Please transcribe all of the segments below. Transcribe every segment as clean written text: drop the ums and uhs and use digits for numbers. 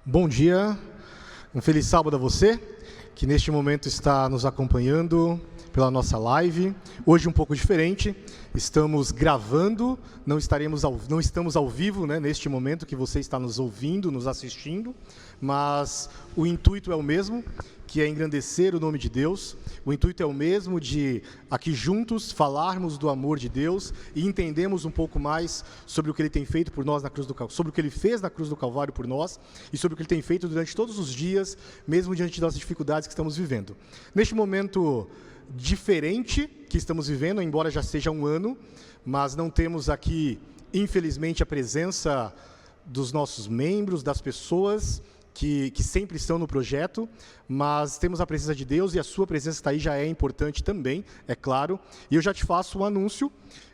Bom dia, um feliz sábado a você, que neste momento está nos acompanhando pela nossa live. Hoje um pouco diferente, estamos gravando, não estamos ao vivo, né, neste momento que você está nos ouvindo, nos assistindo, mas o intuito é o mesmo, que é engrandecer o nome de Deus. O intuito é o mesmo de, aqui juntos, falarmos do amor de Deus e entendermos um pouco mais sobre o que Ele tem feito por nós na cruz do Calvário, sobre o que Ele fez na cruz do Calvário por nós e sobre o que Ele tem feito durante todos os dias, mesmo diante das dificuldades que estamos vivendo. Neste momento diferente que estamos vivendo, embora já seja um ano, mas não temos aqui, infelizmente, a presença dos nossos membros, das pessoas que sempre estão no projeto, mas temos a presença de Deus e a sua presença está aí, já é importante também, é claro. E eu já te faço um anúncio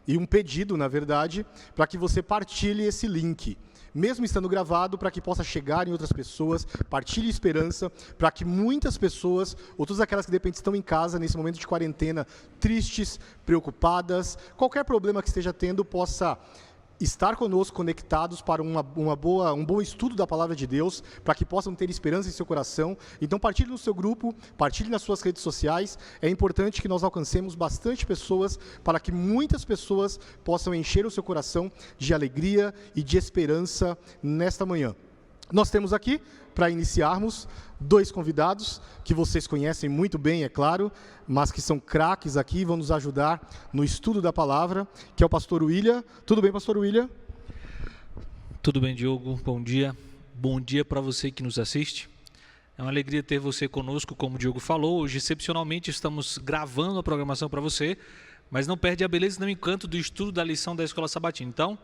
e um pedido, na verdade, para que você partilhe esse link, mesmo estando gravado, para que possa chegar em outras pessoas, partilhe esperança, para que muitas pessoas, ou todas aquelas que de repente estão em casa nesse momento de quarentena, tristes, preocupadas, qualquer problema que esteja tendo, possa estar conosco conectados para um bom estudo da Palavra de Deus, para que possam ter esperança em seu coração. Então partilhe no seu grupo, partilhe nas suas redes sociais. É importante que nós alcancemos bastante pessoas, para que muitas pessoas possam encher o seu coração de alegria e de esperança nesta manhã. Nós temos aqui, para iniciarmos, dois convidados que vocês conhecem muito bem, é claro, mas que são craques aqui, vão nos ajudar no estudo da palavra, que é o pastor William. Tudo bem, pastor William? Tudo bem, Diogo. Bom dia. Bom dia para você que nos assiste. É uma alegria ter você conosco, como o Diogo falou. Hoje, excepcionalmente, estamos gravando a programação para você, mas não perde a beleza e o encanto do estudo da lição da Escola Sabatina. Então,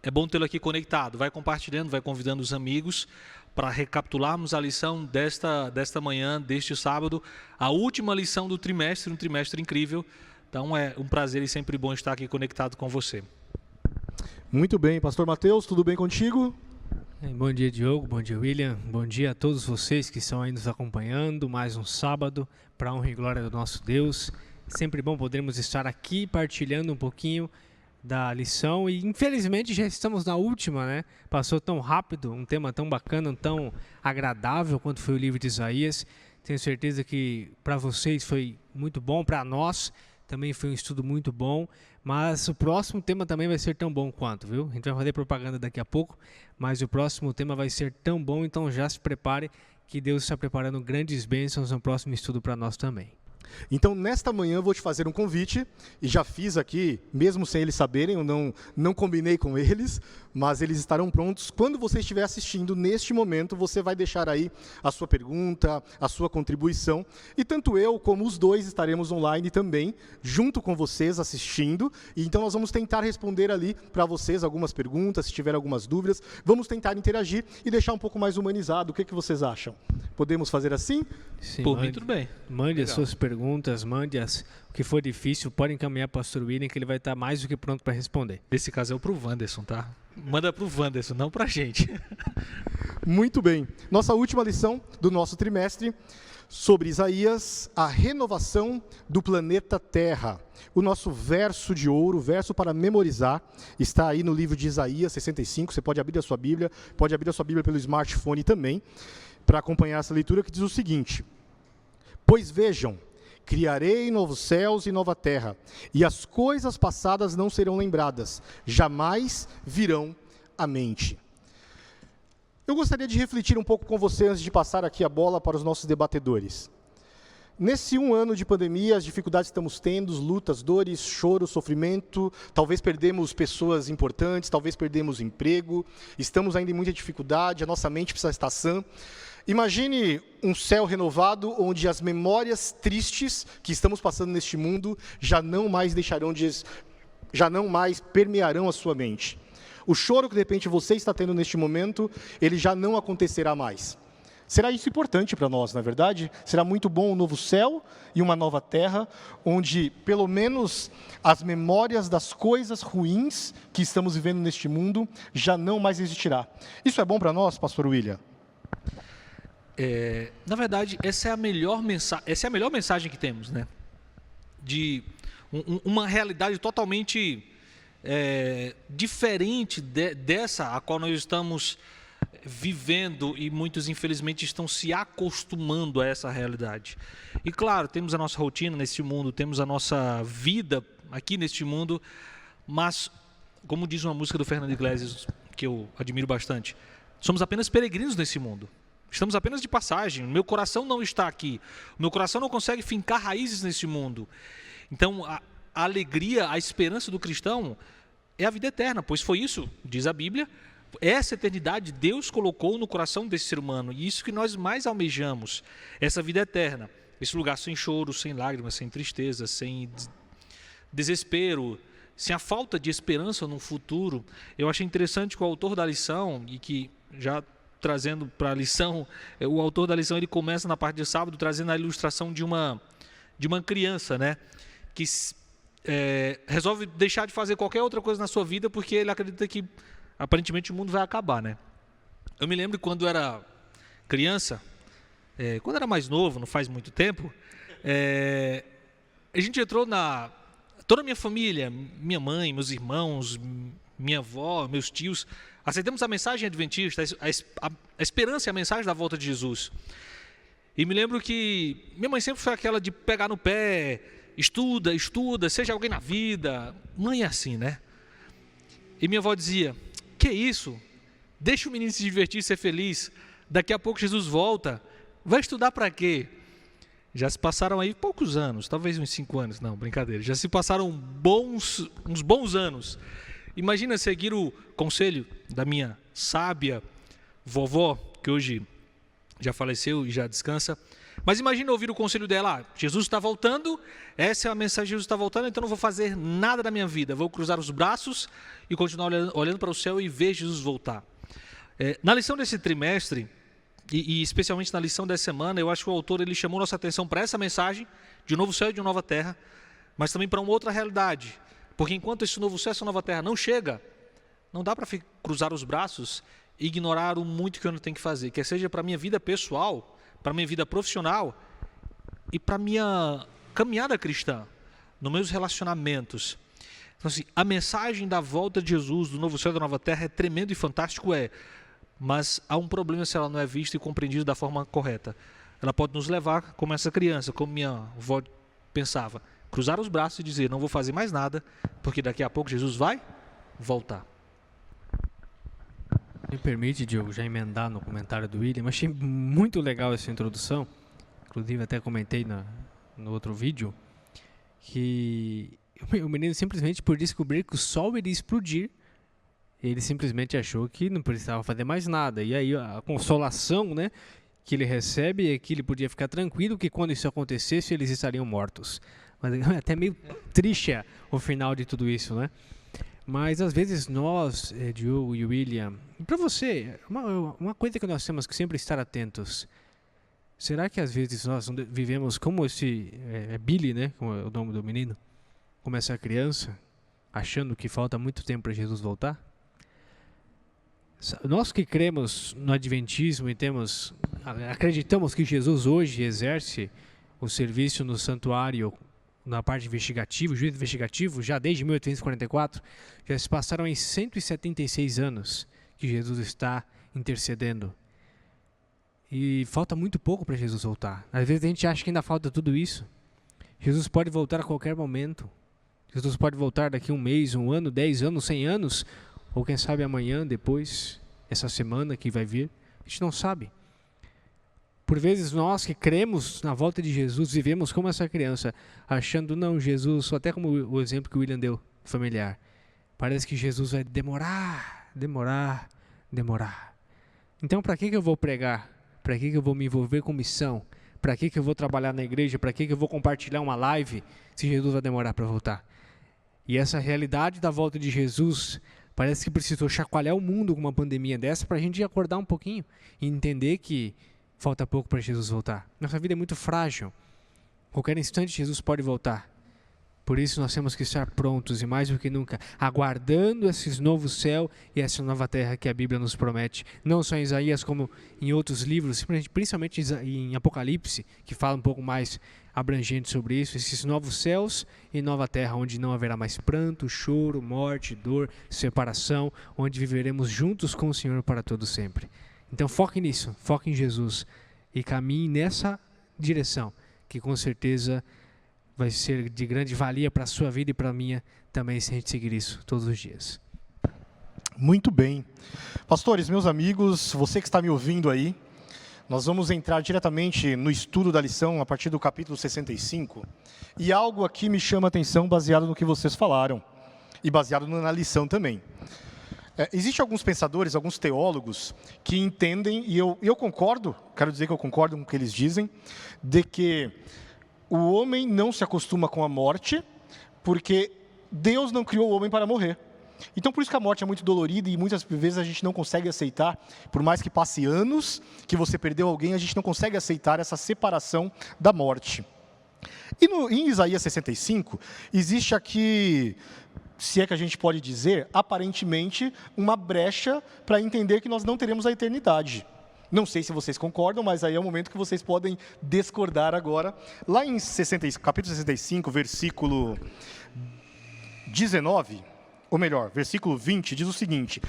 é bom tê-lo aqui conectado. Vai compartilhando, vai convidando os amigos para recapitularmos a lição desta manhã, deste sábado, a última lição do trimestre, um trimestre incrível. Então é um prazer e sempre bom estar aqui conectado com você. Muito bem, pastor Mateus, tudo bem contigo? Bom dia, Diogo, bom dia, William, bom dia a todos vocês que estão aí nos acompanhando, mais um sábado para a honra e glória do nosso Deus. Sempre bom podermos estar aqui partilhando um pouquinho da lição e infelizmente já estamos na última, né? Passou tão rápido, um tema tão bacana, tão agradável quanto foi o livro de Isaías. Tenho certeza que para vocês foi muito bom, para nós também foi um estudo muito bom, mas o próximo tema também vai ser tão bom quanto, viu? A gente vai fazer propaganda daqui a pouco, mas o próximo tema vai ser tão bom, então já se prepare que Deus está preparando grandes bênçãos no próximo estudo para nós também. Então, nesta manhã eu vou te fazer um convite, e já fiz aqui, mesmo sem eles saberem, eu não combinei com eles, mas eles estarão prontos. Quando você estiver assistindo, neste momento, você vai deixar aí a sua pergunta, a sua contribuição, e tanto eu como os dois estaremos online também, junto com vocês, assistindo, e então nós vamos tentar responder ali para vocês algumas perguntas, se tiver algumas dúvidas, vamos tentar interagir e deixar um pouco mais humanizado. O que vocês acham? Podemos fazer assim? Sim, por mim, tudo bem. Mande Legal. As suas perguntas, o que for difícil, pode encaminhar para o pastor William, que ele vai estar mais do que pronto para responder. Nesse caso é pro Wanderson, tá? Manda pro Wanderson, não pra gente. Muito bem. Nossa última lição do nosso trimestre sobre Isaías, a renovação do planeta Terra. O nosso verso de ouro, verso para memorizar, está aí no livro de Isaías 65. Você pode abrir a sua Bíblia, pelo smartphone também, para acompanhar essa leitura, que diz o seguinte: pois vejam, criarei novos céus e nova terra, e as coisas passadas não serão lembradas, jamais virão à mente. Eu gostaria de refletir um pouco com você antes de passar aqui a bola para os nossos debatedores. Nesse um ano de pandemia, as dificuldades que estamos tendo, lutas, dores, choro, sofrimento, talvez perdemos pessoas importantes, talvez perdemos emprego, estamos ainda em muita dificuldade, a nossa mente precisa estar sã. Imagine um céu renovado, onde as memórias tristes que estamos passando neste mundo já não mais permearão a sua mente. O choro que de repente você está tendo neste momento, ele já não acontecerá mais. Será isso importante para nós, na verdade? Será muito bom um novo céu e uma nova terra, onde pelo menos as memórias das coisas ruins que estamos vivendo neste mundo já não mais existirá. Isso é bom para nós, pastor William? Na verdade, essa é a melhor mensagem que temos, né? De uma realidade totalmente diferente dessa a qual nós estamos vivendo, e muitos infelizmente estão se acostumando a essa realidade. E claro, temos a nossa rotina neste mundo, temos a nossa vida aqui neste mundo, mas como diz uma música do Fernando Iglesias, que eu admiro bastante, somos apenas peregrinos nesse mundo. Estamos apenas de passagem. O meu coração não está aqui. O meu coração não consegue fincar raízes nesse mundo. Então, a alegria, a esperança do cristão é a vida eterna, pois foi isso, diz a Bíblia, essa eternidade Deus colocou no coração desse ser humano, e isso que nós mais almejamos, essa vida eterna, esse lugar sem choro, sem lágrimas, sem tristeza, sem desespero, sem a falta de esperança no futuro. Eu achei interessante que o autor da lição, e que já trazendo para a lição, o autor da lição ele começa na parte de sábado trazendo a ilustração de uma criança, né, que resolve deixar de fazer qualquer outra coisa na sua vida porque ele acredita que aparentemente o mundo vai acabar, né? Eu me lembro quando era criança, quando era mais novo, não faz muito tempo, a gente entrou toda a minha família, minha mãe, meus irmãos, minha avó, meus tios, aceitamos a mensagem adventista, a esperança e a mensagem da volta de Jesus. E me lembro que minha mãe sempre foi aquela de pegar no pé, estuda, seja alguém na vida. Mãe é assim, né? E minha avó dizia, que isso? Deixa o menino se divertir, ser feliz. Daqui a pouco Jesus volta. Vai estudar para quê? Já se passaram aí poucos anos, talvez uns 5 anos, não, brincadeira. Já se passaram uns bons anos. Imagina seguir o conselho da minha sábia vovó, que hoje já faleceu e já descansa. Mas imagina ouvir o conselho dela, Jesus está voltando, essa é a mensagem, Jesus está voltando, então não vou fazer nada da minha vida, vou cruzar os braços e continuar olhando para o céu e ver Jesus voltar. Na lição desse trimestre, e especialmente na lição dessa semana, eu acho que o autor ele chamou nossa atenção para essa mensagem de um novo céu e de uma nova terra, mas também para uma outra realidade. Porque enquanto esse novo céu, essa nova terra não chega, não dá para cruzar os braços e ignorar o muito que eu não tenho que fazer, quer seja para a minha vida pessoal, para a minha vida profissional e para a minha caminhada cristã, nos meus relacionamentos. Então, assim, a mensagem da volta de Jesus, do novo céu e da nova terra é tremendo e fantástico, mas há um problema se ela não é vista e compreendida da forma correta. Ela pode nos levar, como essa criança, como minha avó pensava, cruzar os braços e dizer, não vou fazer mais nada, porque daqui a pouco Jesus vai voltar. Me permite, Diogo, já emendar no comentário do William. Achei muito legal essa introdução. Inclusive, até comentei no outro vídeo que o menino simplesmente, por descobrir que o sol iria explodir, ele simplesmente achou que não precisava fazer mais nada. E aí a consolação, né, que ele recebe é que ele podia ficar tranquilo que quando isso acontecesse, eles estariam mortos. Mas é até meio triste o final de tudo isso, né? Mas às vezes nós, Diogo e William, para você, uma coisa que nós temos que sempre estar atentos. Será que às vezes nós vivemos como esse Billy, né, como é o nome do menino, como essa criança, achando que falta muito tempo para Jesus voltar? Nós que cremos no Adventismo e acreditamos que Jesus hoje exerce o serviço no santuário, na parte investigativa, o juízo investigativo, já desde 1844, já se passaram em 176 anos que Jesus está intercedendo. E falta muito pouco para Jesus voltar. Às vezes a gente acha que ainda falta tudo isso. Jesus pode voltar a qualquer momento. Jesus pode voltar daqui 1 mês, 1 ano, 10 anos, 100 anos, ou quem sabe amanhã, depois, essa semana que vai vir. A gente não sabe. Por vezes nós que cremos na volta de Jesus, vivemos como essa criança, achando, não, Jesus, até como o exemplo que o William deu, familiar, parece que Jesus vai demorar. Então, para que eu vou pregar? Para que eu vou me envolver com missão? Para que eu vou trabalhar na igreja? Para que eu vou compartilhar uma live se Jesus vai demorar para voltar? E essa realidade da volta de Jesus parece que precisou chacoalhar o mundo com uma pandemia dessa para a gente acordar um pouquinho e entender que falta pouco para Jesus voltar. Nossa vida é muito frágil. Qualquer instante Jesus pode voltar. Por isso nós temos que estar prontos e mais do que nunca, aguardando esse novo céu e essa nova terra que a Bíblia nos promete. Não só em Isaías, como em outros livros, principalmente em Apocalipse, que fala um pouco mais abrangente sobre isso, esses novos céus e nova terra, onde não haverá mais pranto, choro, morte, dor, separação, onde viveremos juntos com o Senhor para todo sempre. Então foque nisso, foque em Jesus e caminhe nessa direção, que com certeza vai ser de grande valia para a sua vida e para a minha também, se a gente seguir isso todos os dias. Muito bem. Pastores, meus amigos, você que está me ouvindo aí, nós vamos entrar diretamente no estudo da lição a partir do capítulo 65. E algo aqui me chama a atenção baseado no que vocês falaram e baseado na lição também. Existem alguns pensadores, alguns teólogos que entendem, e eu concordo, quero dizer que eu concordo com o que eles dizem, de que o homem não se acostuma com a morte porque Deus não criou o homem para morrer. Então, por isso que a morte é muito dolorida e muitas vezes a gente não consegue aceitar, por mais que passe anos que você perdeu alguém, a gente não consegue aceitar essa separação da morte. E em Isaías 65, existe aqui, se é que a gente pode dizer, aparentemente, uma brecha para entender que nós não teremos a eternidade. Não sei se vocês concordam, mas aí é o momento que vocês podem discordar agora. Lá em capítulo 65, versículo 19... ou melhor, versículo 20, diz o seguinte: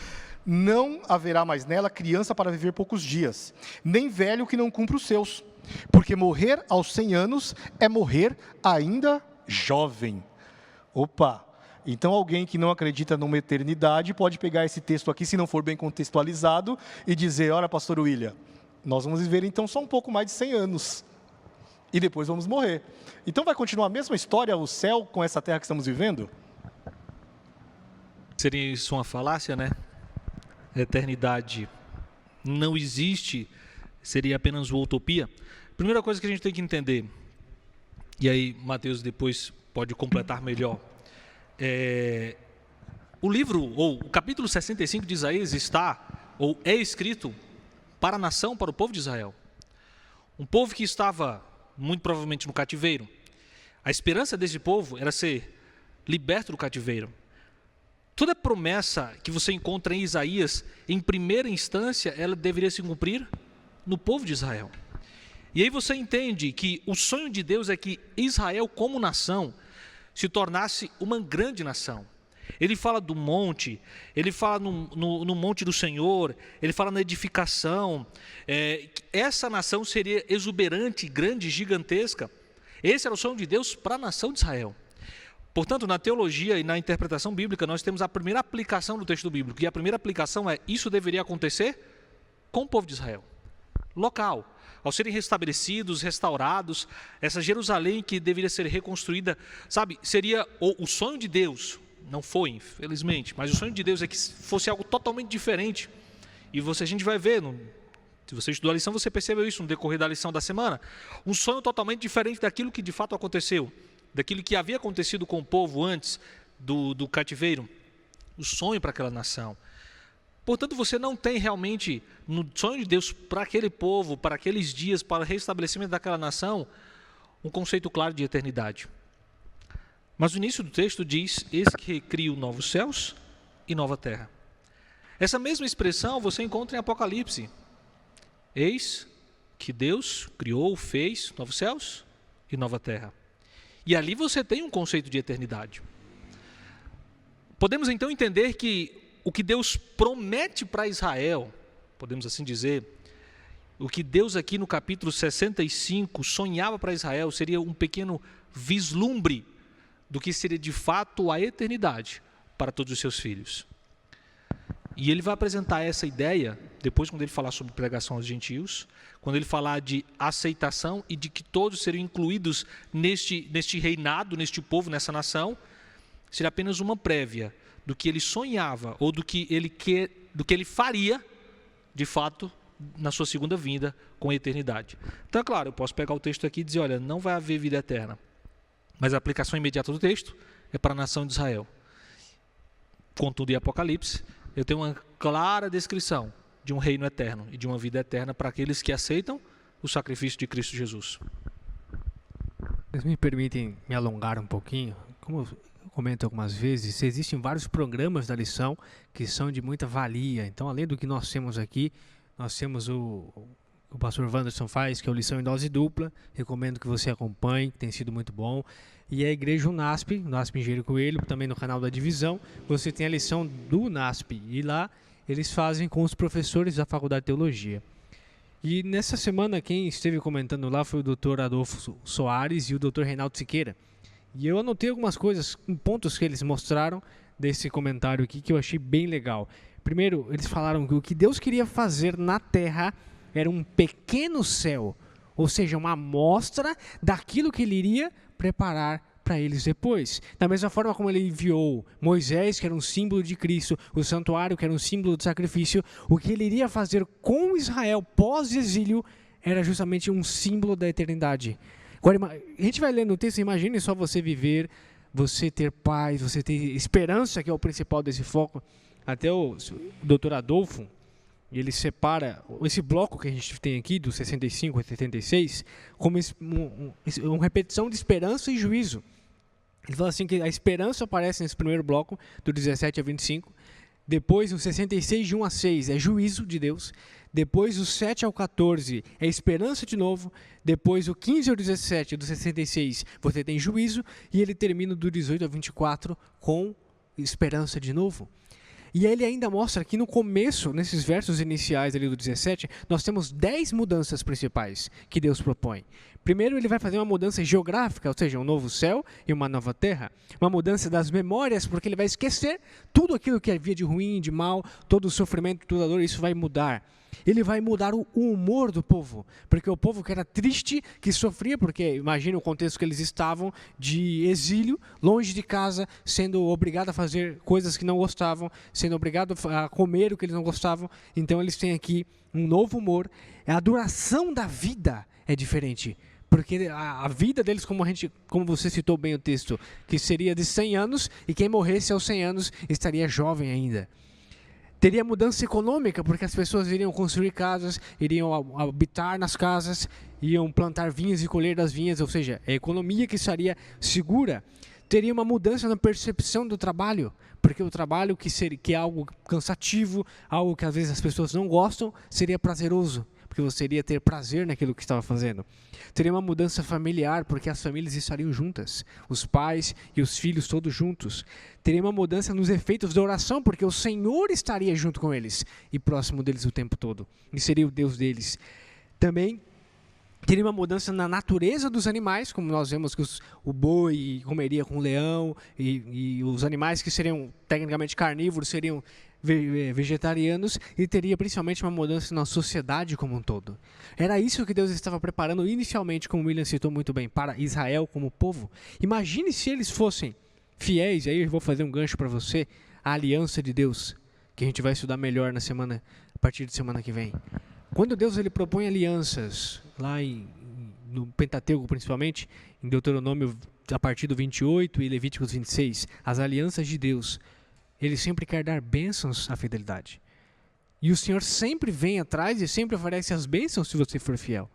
não haverá mais nela criança para viver poucos dias, nem velho que não cumpra os seus, porque morrer aos 100 anos é morrer ainda jovem. Opa! Então alguém que não acredita numa eternidade pode pegar esse texto aqui, se não for bem contextualizado, e dizer: olha, pastor William, nós vamos viver então só um pouco mais de 100 anos, e depois vamos morrer. Então vai continuar a mesma história, o céu com essa terra que estamos vivendo? Seria isso uma falácia, né? A eternidade não existe, seria apenas uma utopia. Primeira coisa que a gente tem que entender, e aí Mateus depois pode completar melhor, o livro, ou o capítulo 65 de Isaías é escrito para a nação, para o povo de Israel. Um povo que estava, muito provavelmente, no cativeiro. A esperança desse povo era ser liberto do cativeiro. Toda promessa que você encontra em Isaías, em primeira instância, ela deveria se cumprir no povo de Israel. E aí você entende que o sonho de Deus é que Israel, como nação, se tornasse uma grande nação. Ele fala do monte, ele fala no monte do Senhor, ele fala na edificação. Essa nação seria exuberante, grande, gigantesca. Esse era o sonho de Deus para a nação de Israel. Portanto, na teologia e na interpretação bíblica, nós temos a primeira aplicação do texto bíblico. E a primeira aplicação é: isso deveria acontecer com o povo de Israel, local. Ao serem restabelecidos, restaurados, essa Jerusalém que deveria ser reconstruída, sabe, seria o sonho de Deus. Não foi, infelizmente, mas o sonho de Deus é que fosse algo totalmente diferente. E a gente vai ver, se você estudou a lição, você percebeu isso no decorrer da lição da semana. Um sonho totalmente diferente daquilo que de fato aconteceu, daquilo que havia acontecido com o povo antes do cativeiro, o sonho para aquela nação. Portanto, você não tem realmente, no sonho de Deus para aquele povo, para aqueles dias, para o restabelecimento daquela nação, um conceito claro de eternidade. Mas o início do texto diz: eis que crio novos céus e nova terra. Essa mesma expressão você encontra em Apocalipse. Eis que Deus criou, fez novos céus e nova terra. E ali você tem um conceito de eternidade. Podemos então entender que o que Deus promete para Israel, podemos assim dizer, o que Deus aqui no capítulo 65 sonhava para Israel seria um pequeno vislumbre do que seria de fato a eternidade para todos os seus filhos. E ele vai apresentar essa ideia, depois quando ele falar sobre pregação aos gentios, quando ele falar de aceitação e de que todos seriam incluídos neste reinado, neste povo, nessa nação, seria apenas uma prévia do que ele sonhava ou do que ele faria, de fato, na sua segunda vinda com a eternidade. Então, é claro, eu posso pegar o texto aqui e dizer: olha, não vai haver vida eterna. Mas a aplicação imediata do texto é para a nação de Israel. Contudo, em Apocalipse, eu tenho uma clara descrição de um reino eterno e de uma vida eterna para aqueles que aceitam o sacrifício de Cristo Jesus. Vocês me permitem me alongar um pouquinho? Como eu comento algumas vezes, existem vários programas da lição que são de muita valia. Então, além do que nós temos aqui, nós temos o pastor Wanderson faz, que é o Lição em Dose Dupla. Recomendo que você acompanhe, que tem sido muito bom. E a igreja UNASP, Engenheiro Coelho, também no canal da Divisão, você tem a lição do UNASP. E lá eles fazem com os professores da Faculdade de Teologia. E nessa semana quem esteve comentando lá foi o Dr. Adolfo Soares e o Dr. Reinaldo Siqueira. E eu anotei algumas coisas, pontos que eles mostraram desse comentário aqui que eu achei bem legal. Primeiro, eles falaram que o que Deus queria fazer na Terra era um pequeno céu, ou seja, uma amostra daquilo que ele iria preparar para eles depois. Da mesma forma como ele enviou Moisés, que era um símbolo de Cristo, o santuário, que era um símbolo de sacrifício, o que ele iria fazer com Israel pós-exílio era justamente um símbolo da eternidade. Agora, a gente vai lendo o texto, imagine só você viver, você ter paz, você ter esperança, que é o principal desse foco. Até o Dr. Adolfo, ele separa esse bloco que a gente tem aqui, do 65 a 76, como uma repetição de esperança e juízo. Ele fala assim que a esperança aparece nesse primeiro bloco, do 17 a 25. Depois, o 66, de 1 a 6, é juízo de Deus. Depois, o 7 ao 14, é esperança de novo. Depois, o 15 ao 17, do 66, você tem juízo. E ele termina do 18 ao 24 com esperança de novo. E aí ele ainda mostra que no começo, nesses versos iniciais ali do 17, nós temos 10 mudanças principais que Deus propõe. Primeiro, ele vai fazer uma mudança geográfica, ou seja, um novo céu e uma nova terra. Uma mudança das memórias, porque ele vai esquecer tudo aquilo que havia de ruim, de mal, todo o sofrimento, toda a dor, isso vai mudar. Ele vai mudar o humor do povo, porque o povo que era triste, que sofria, porque imagina o contexto que eles estavam de exílio, longe de casa, sendo obrigado a fazer coisas que não gostavam, sendo obrigado a comer o que eles não gostavam. Então eles têm aqui um novo humor. A duração da vida é diferente, porque a vida deles, como você citou bem o texto, que seria de 100 anos, e quem morresse aos 100 anos estaria jovem ainda. Teria mudança econômica, porque as pessoas iriam construir casas, iriam habitar nas casas, iam plantar vinhas e colher das vinhas, ou seja, a economia que estaria segura. Teria uma mudança na percepção do trabalho, porque o trabalho que é algo cansativo, algo que às vezes as pessoas não gostam, seria prazeroso, porque você iria ter prazer naquilo que estava fazendo. Teria uma mudança familiar, porque as famílias estariam juntas, os pais e os filhos todos juntos. Teria uma mudança nos efeitos da oração, porque o Senhor estaria junto com eles e próximo deles o tempo todo, e seria o Deus deles. Também teria uma mudança na natureza dos animais, como nós vemos que o boi comeria com o leão, e os animais que seriam tecnicamente carnívoros seriam vegetarianos, e teria principalmente uma mudança na sociedade como um todo. Era isso que Deus estava preparando inicialmente, como o William citou muito bem, para Israel como povo. Imagine se eles fossem fiéis, aí eu vou fazer um gancho para você, a aliança de Deus, que a gente vai estudar melhor a partir de semana que vem. Quando Deus ele propõe alianças, lá no Pentateuco principalmente, em Deuteronômio a partir do 28 e Levíticos 26, as alianças de Deus, Ele sempre quer dar bênçãos à fidelidade. E o Senhor sempre vem atrás e sempre oferece as bênçãos se você for fiel.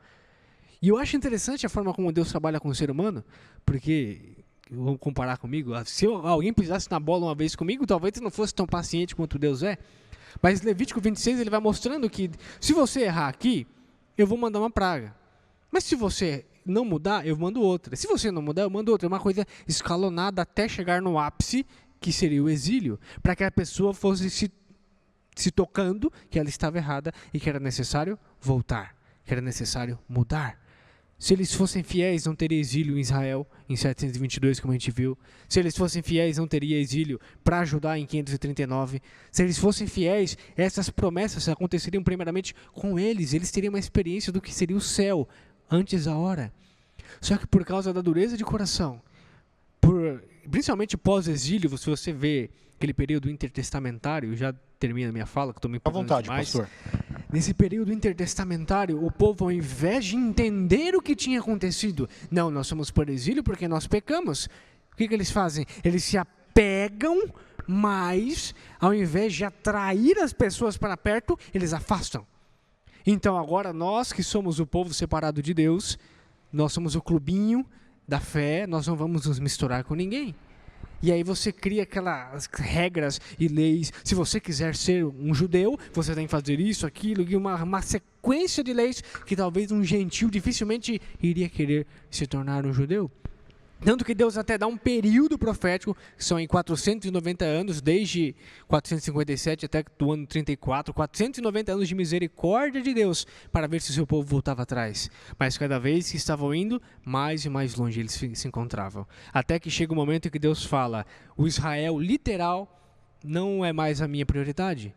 E eu acho interessante a forma como Deus trabalha com o ser humano, porque, vamos comparar comigo, se alguém pisasse na bola uma vez comigo, talvez eu não fosse tão paciente quanto Deus é. Mas Levítico 26 ele vai mostrando que se você errar aqui, eu vou mandar uma praga. Mas se você não mudar, eu mando outra. Se você não mudar, eu mando outra. É uma coisa escalonada até chegar no ápice, que seria o exílio, para que a pessoa fosse se tocando que ela estava errada e que era necessário voltar, que era necessário mudar. Se eles fossem fiéis, não teria exílio em Israel, em 722, como a gente viu. Se eles fossem fiéis, não teria exílio para Judá em 539. Se eles fossem fiéis, essas promessas aconteceriam primeiramente com eles. Eles teriam uma experiência do que seria o céu antes da hora. Só que por causa da dureza de coração, principalmente pós-exílio, se você vê aquele período intertestamentário, já termina a minha fala, que estou me empolgando demais. À vontade, pastor. Nesse período intertestamentário, o povo, ao invés de entender o que tinha acontecido, não, nós somos por exílio porque nós pecamos. O que eles fazem? Eles se apegam, mas ao invés de atrair as pessoas para perto, eles afastam. Então agora nós que somos o povo separado de Deus, nós somos o clubinho da fé, nós não vamos nos misturar com ninguém. E aí você cria aquelas regras e leis. Se você quiser ser um judeu, você tem que fazer isso, aquilo, e uma sequência de leis que talvez um gentil dificilmente iria querer se tornar um judeu. Tanto que Deus até dá um período profético, que são em 490 anos, desde 457 até o ano 34, 490 anos de misericórdia de Deus, para ver se o seu povo voltava atrás. Mas cada vez que estavam indo, mais e mais longe eles se encontravam. Até que chega o momento em que Deus fala, o Israel literal não é mais a minha prioridade.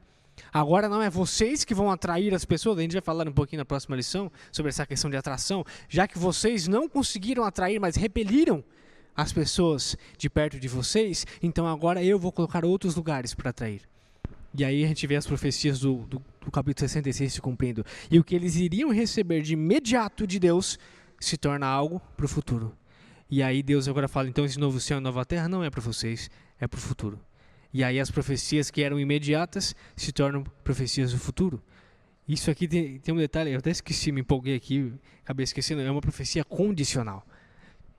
Agora não é vocês que vão atrair as pessoas, a gente vai falar um pouquinho na próxima lição sobre essa questão de atração, já que vocês não conseguiram atrair, mas repeliram as pessoas de perto de vocês, então agora eu vou colocar outros lugares para atrair. E aí a gente vê as profecias do capítulo 66 se cumprindo. E o que eles iriam receber de imediato de Deus se torna algo para o futuro. E aí Deus agora fala, então esse novo céu e nova terra não é para vocês, é para o futuro. E aí as profecias que eram imediatas se tornam profecias do futuro. Isso aqui tem um detalhe, eu até esqueci, me empolguei aqui, acabei esquecendo, é uma profecia condicional.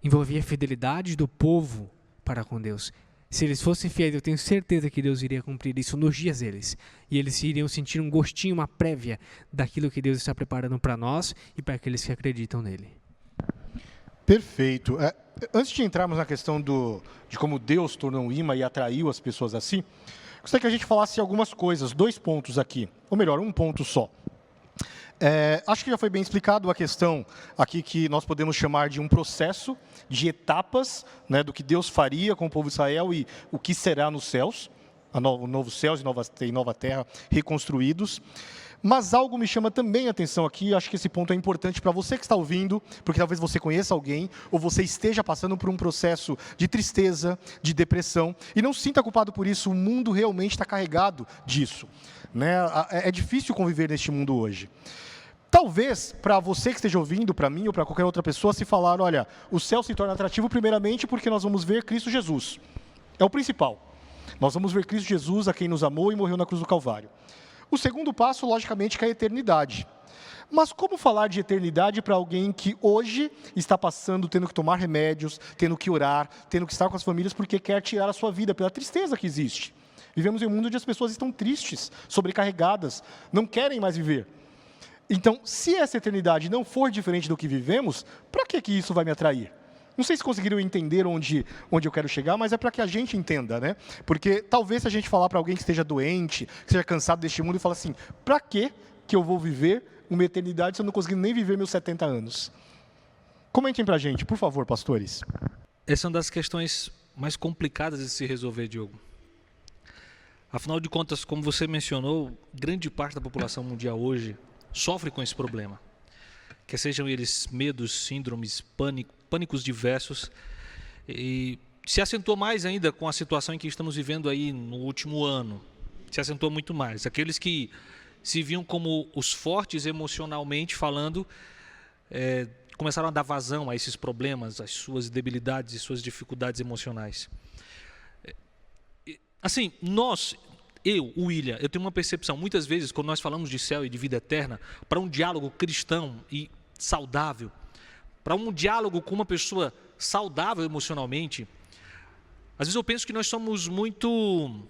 Envolvia a fidelidade do povo para com Deus. Se eles fossem fiéis, eu tenho certeza que Deus iria cumprir isso nos dias deles. E eles iriam sentir um gostinho, uma prévia daquilo que Deus está preparando para nós e para aqueles que acreditam nele. Perfeito. Antes de entrarmos na questão de como Deus tornou um imã e atraiu as pessoas assim, gostaria que a gente falasse algumas coisas, 2 pontos aqui, ou melhor, um ponto só. Acho que já foi bem explicado a questão aqui que nós podemos chamar de um processo de etapas, né, do que Deus faria com o povo de Israel e o que será nos céus, novos céus e nova terra reconstruídos. Mas algo me chama também a atenção aqui, acho que esse ponto é importante para você que está ouvindo, porque talvez você conheça alguém, ou você esteja passando por um processo de tristeza, de depressão, e não se sinta culpado por isso, o mundo realmente está carregado disso. Né? É difícil conviver neste mundo hoje. Talvez, para você que esteja ouvindo, para mim ou para qualquer outra pessoa, se falar, olha, o céu se torna atrativo primeiramente porque nós vamos ver Cristo Jesus. É o principal. Nós vamos ver Cristo Jesus, a quem nos amou e morreu na cruz do Calvário. O segundo passo, logicamente, que é a eternidade. Mas como falar de eternidade para alguém que hoje está passando, tendo que tomar remédios, tendo que orar, tendo que estar com as famílias porque quer tirar a sua vida pela tristeza que existe? Vivemos em um mundo onde as pessoas estão tristes, sobrecarregadas, não querem mais viver. Então, se essa eternidade não for diferente do que vivemos, para que isso vai me atrair? Não sei se conseguiram entender onde eu quero chegar, mas é para que a gente entenda, né? Porque talvez se a gente falar para alguém que esteja doente, que esteja cansado deste mundo e falar assim, para que eu vou viver uma eternidade se eu não conseguir nem viver meus 70 anos? Comentem para a gente, por favor, pastores. Essa é uma das questões mais complicadas de se resolver, Diogo. Afinal de contas, como você mencionou, grande parte da população mundial hoje sofre com esse problema. Quer sejam eles medos, síndromes, pânicos diversos, e se acentuou mais ainda com a situação em que estamos vivendo aí no último ano. Se acentuou muito mais. Aqueles que se viam como os fortes emocionalmente falando, começaram a dar vazão a esses problemas, às suas debilidades e suas dificuldades emocionais. Assim, o William, eu tenho uma percepção, muitas vezes, quando nós falamos de céu e de vida eterna, para um diálogo cristão e saudável, para um diálogo com uma pessoa saudável emocionalmente, às vezes eu penso que nós somos muito...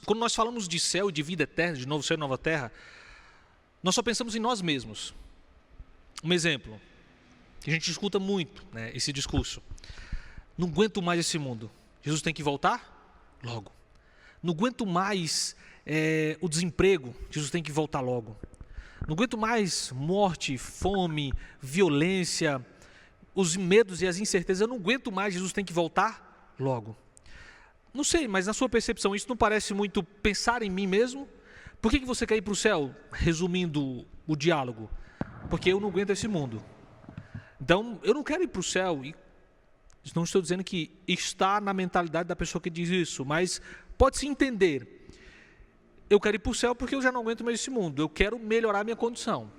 quando nós falamos de céu e de vida eterna, de novo céu e nova terra, nós só pensamos em nós mesmos. Um exemplo, que a gente escuta muito, né, esse discurso. Não aguento mais esse mundo. Jesus tem que voltar? Logo. Não aguento mais o desemprego. Jesus tem que voltar logo. Não aguento mais morte, fome, violência, os medos e as incertezas. Eu não aguento mais. Jesus tem que voltar? Logo. Não sei, mas na sua percepção, isso não parece muito pensar em mim mesmo? Por que você quer ir para o céu? Resumindo o diálogo. Porque eu não aguento esse mundo. Então, eu não quero ir para o céu e não estou dizendo que está na mentalidade da pessoa que diz isso, mas pode-se entender. Eu quero ir para o céu porque eu já não aguento mais esse mundo. Eu quero melhorar minha condição.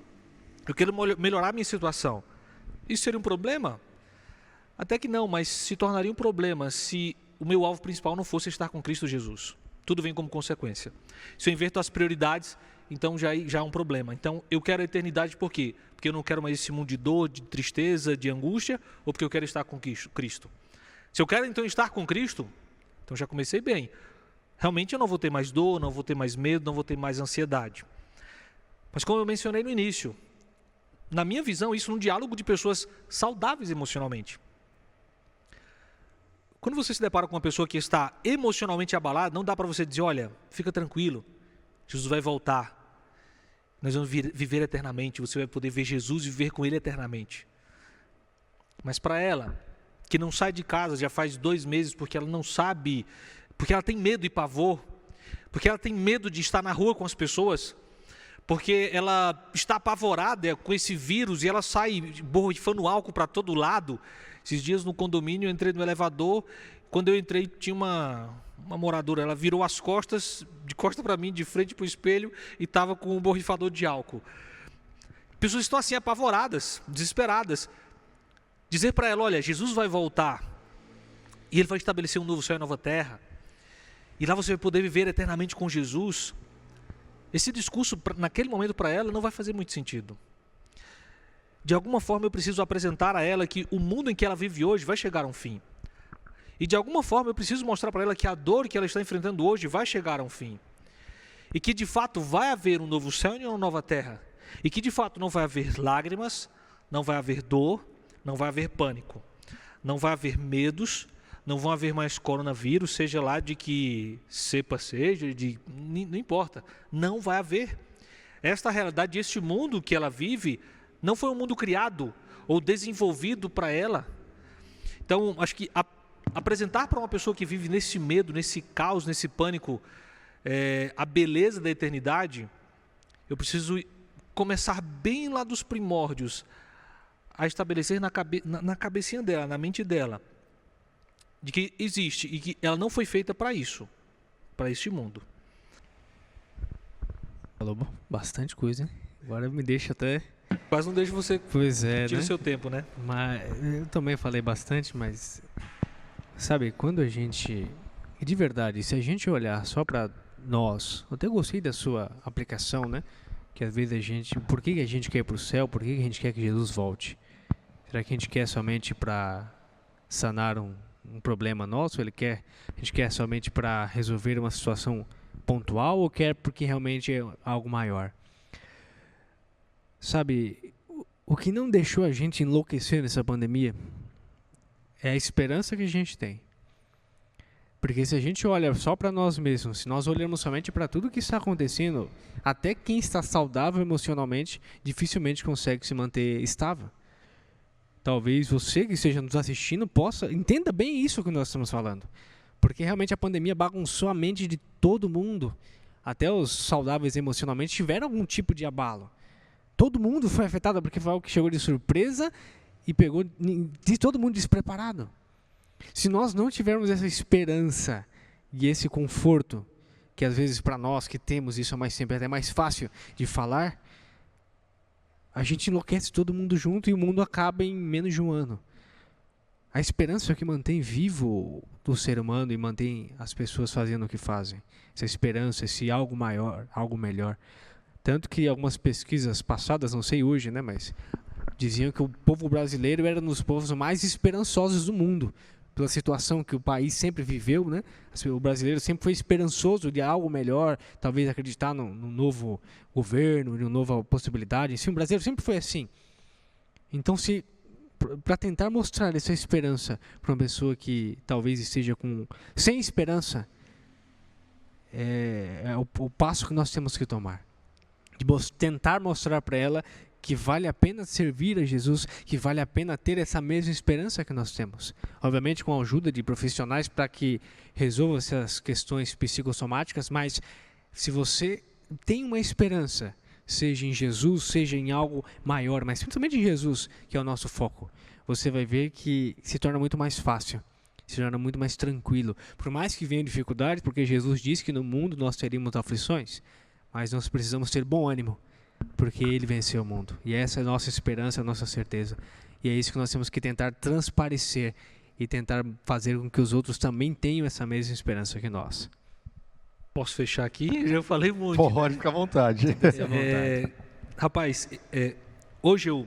Eu quero melhorar minha situação. Isso seria um problema? Até que não, mas se tornaria um problema se o meu alvo principal não fosse estar com Cristo Jesus. Tudo vem como consequência. Se eu inverto as prioridades, então já é um problema. Então eu quero a eternidade por quê? Porque eu não quero mais esse mundo de dor, de tristeza, de angústia, ou porque eu quero estar com Cristo? Se eu quero então estar com Cristo, então já comecei bem. Realmente eu não vou ter mais dor, não vou ter mais medo, não vou ter mais ansiedade. Mas como eu mencionei no início, na minha visão, isso é um diálogo de pessoas saudáveis emocionalmente. Quando você se depara com uma pessoa que está emocionalmente abalada, não dá para você dizer, olha, fica tranquilo, Jesus vai voltar, nós vamos viver eternamente, você vai poder ver Jesus e viver com Ele eternamente. Mas para ela, que não sai de casa já faz 2 meses porque ela não sabe, porque ela tem medo e pavor, porque ela tem medo de estar na rua com as pessoas, porque ela está apavorada com esse vírus e ela sai borrifando álcool para todo lado. Esses dias no condomínio eu entrei no elevador, quando eu entrei tinha uma moradora, ela virou as costas, de costa para mim, de frente para o espelho e estava com um borrifador de álcool. Pessoas estão assim apavoradas, desesperadas. Dizer para ela, olha, Jesus vai voltar e Ele vai estabelecer um novo céu e nova terra e lá você vai poder viver eternamente com Jesus. Esse discurso, naquele momento para ela, não vai fazer muito sentido. De alguma forma eu preciso apresentar a ela que o mundo em que ela vive hoje vai chegar a um fim. E de alguma forma eu preciso mostrar para ela que a dor que ela está enfrentando hoje vai chegar a um fim. E que de fato vai haver um novo céu e uma nova terra. E que de fato não vai haver lágrimas, não vai haver dor, não vai haver pânico. Não vai haver medos, não vão haver mais coronavírus, seja lá de que cepa seja, não importa. Não vai haver. Esta realidade, este mundo que ela vive, não foi um mundo criado ou desenvolvido para ela. Então, acho que apresentar para uma pessoa que vive nesse medo, nesse caos, nesse pânico, a beleza da eternidade, eu preciso começar bem lá dos primórdios, a estabelecer na cabecinha dela, na mente dela, de que existe e que ela não foi feita para isso, para este mundo. Falou bastante coisa, hein? Agora me deixa até... Quase não deixa você tirar o seu tempo, né? Mas eu também falei bastante, mas... Sabe, quando a gente... De verdade, se a gente olhar só para nós... Eu até gostei da sua aplicação, né? Que às vezes a gente... Por que a gente quer ir para o céu? Por que a gente quer que Jesus volte? Será que a gente quer somente para sanar um problema nosso? A gente quer somente para resolver uma situação pontual? Ou quer porque realmente é algo maior? Sabe, o que não deixou a gente enlouquecer nessa pandemia é a esperança que a gente tem. Porque se a gente olha só para nós mesmos, se nós olharmos somente para tudo que está acontecendo, até quem está saudável emocionalmente dificilmente consegue se manter estável. Talvez você que esteja nos assistindo entenda bem isso que nós estamos falando. Porque realmente a pandemia bagunçou a mente de todo mundo. Até os saudáveis emocionalmente tiveram algum tipo de abalo. Todo mundo foi afetado porque foi algo que chegou de surpresa e pegou todo mundo despreparado. Se nós não tivermos essa esperança e esse conforto, que às vezes para nós que temos isso sempre até mais fácil de falar, a gente enlouquece todo mundo junto e o mundo acaba em menos de um ano. A esperança é o que mantém vivo o ser humano e mantém as pessoas fazendo o que fazem. Essa esperança, esse algo maior, algo melhor. Tanto que algumas pesquisas passadas, não sei hoje, né, mas diziam que o povo brasileiro era um dos povos mais esperançosos do mundo, pela situação que o país sempre viveu, né? O brasileiro sempre foi esperançoso de algo melhor, talvez acreditar num novo governo, numa nova possibilidade. Enfim, o brasileiro sempre foi assim. Então, para tentar mostrar essa esperança para uma pessoa que talvez esteja sem esperança, é o passo que nós temos que tomar. De tentar mostrar para ela que vale a pena servir a Jesus, que vale a pena ter essa mesma esperança que nós temos. Obviamente com a ajuda de profissionais para que resolvam essas questões psicossomáticas, mas se você tem uma esperança, seja em Jesus, seja em algo maior, mas principalmente em Jesus, que é o nosso foco, você vai ver que se torna muito mais fácil, se torna muito mais tranquilo. Por mais que venham dificuldades, porque Jesus disse que no mundo nós teríamos aflições, mas nós precisamos ter bom ânimo, porque Ele venceu o mundo. E essa é a nossa esperança, a nossa certeza. E é isso que nós temos que tentar transparecer e tentar fazer com que os outros também tenham essa mesma esperança que nós. Posso fechar aqui? Já falei muito. Pode, ficar à vontade. Rapaz, hoje eu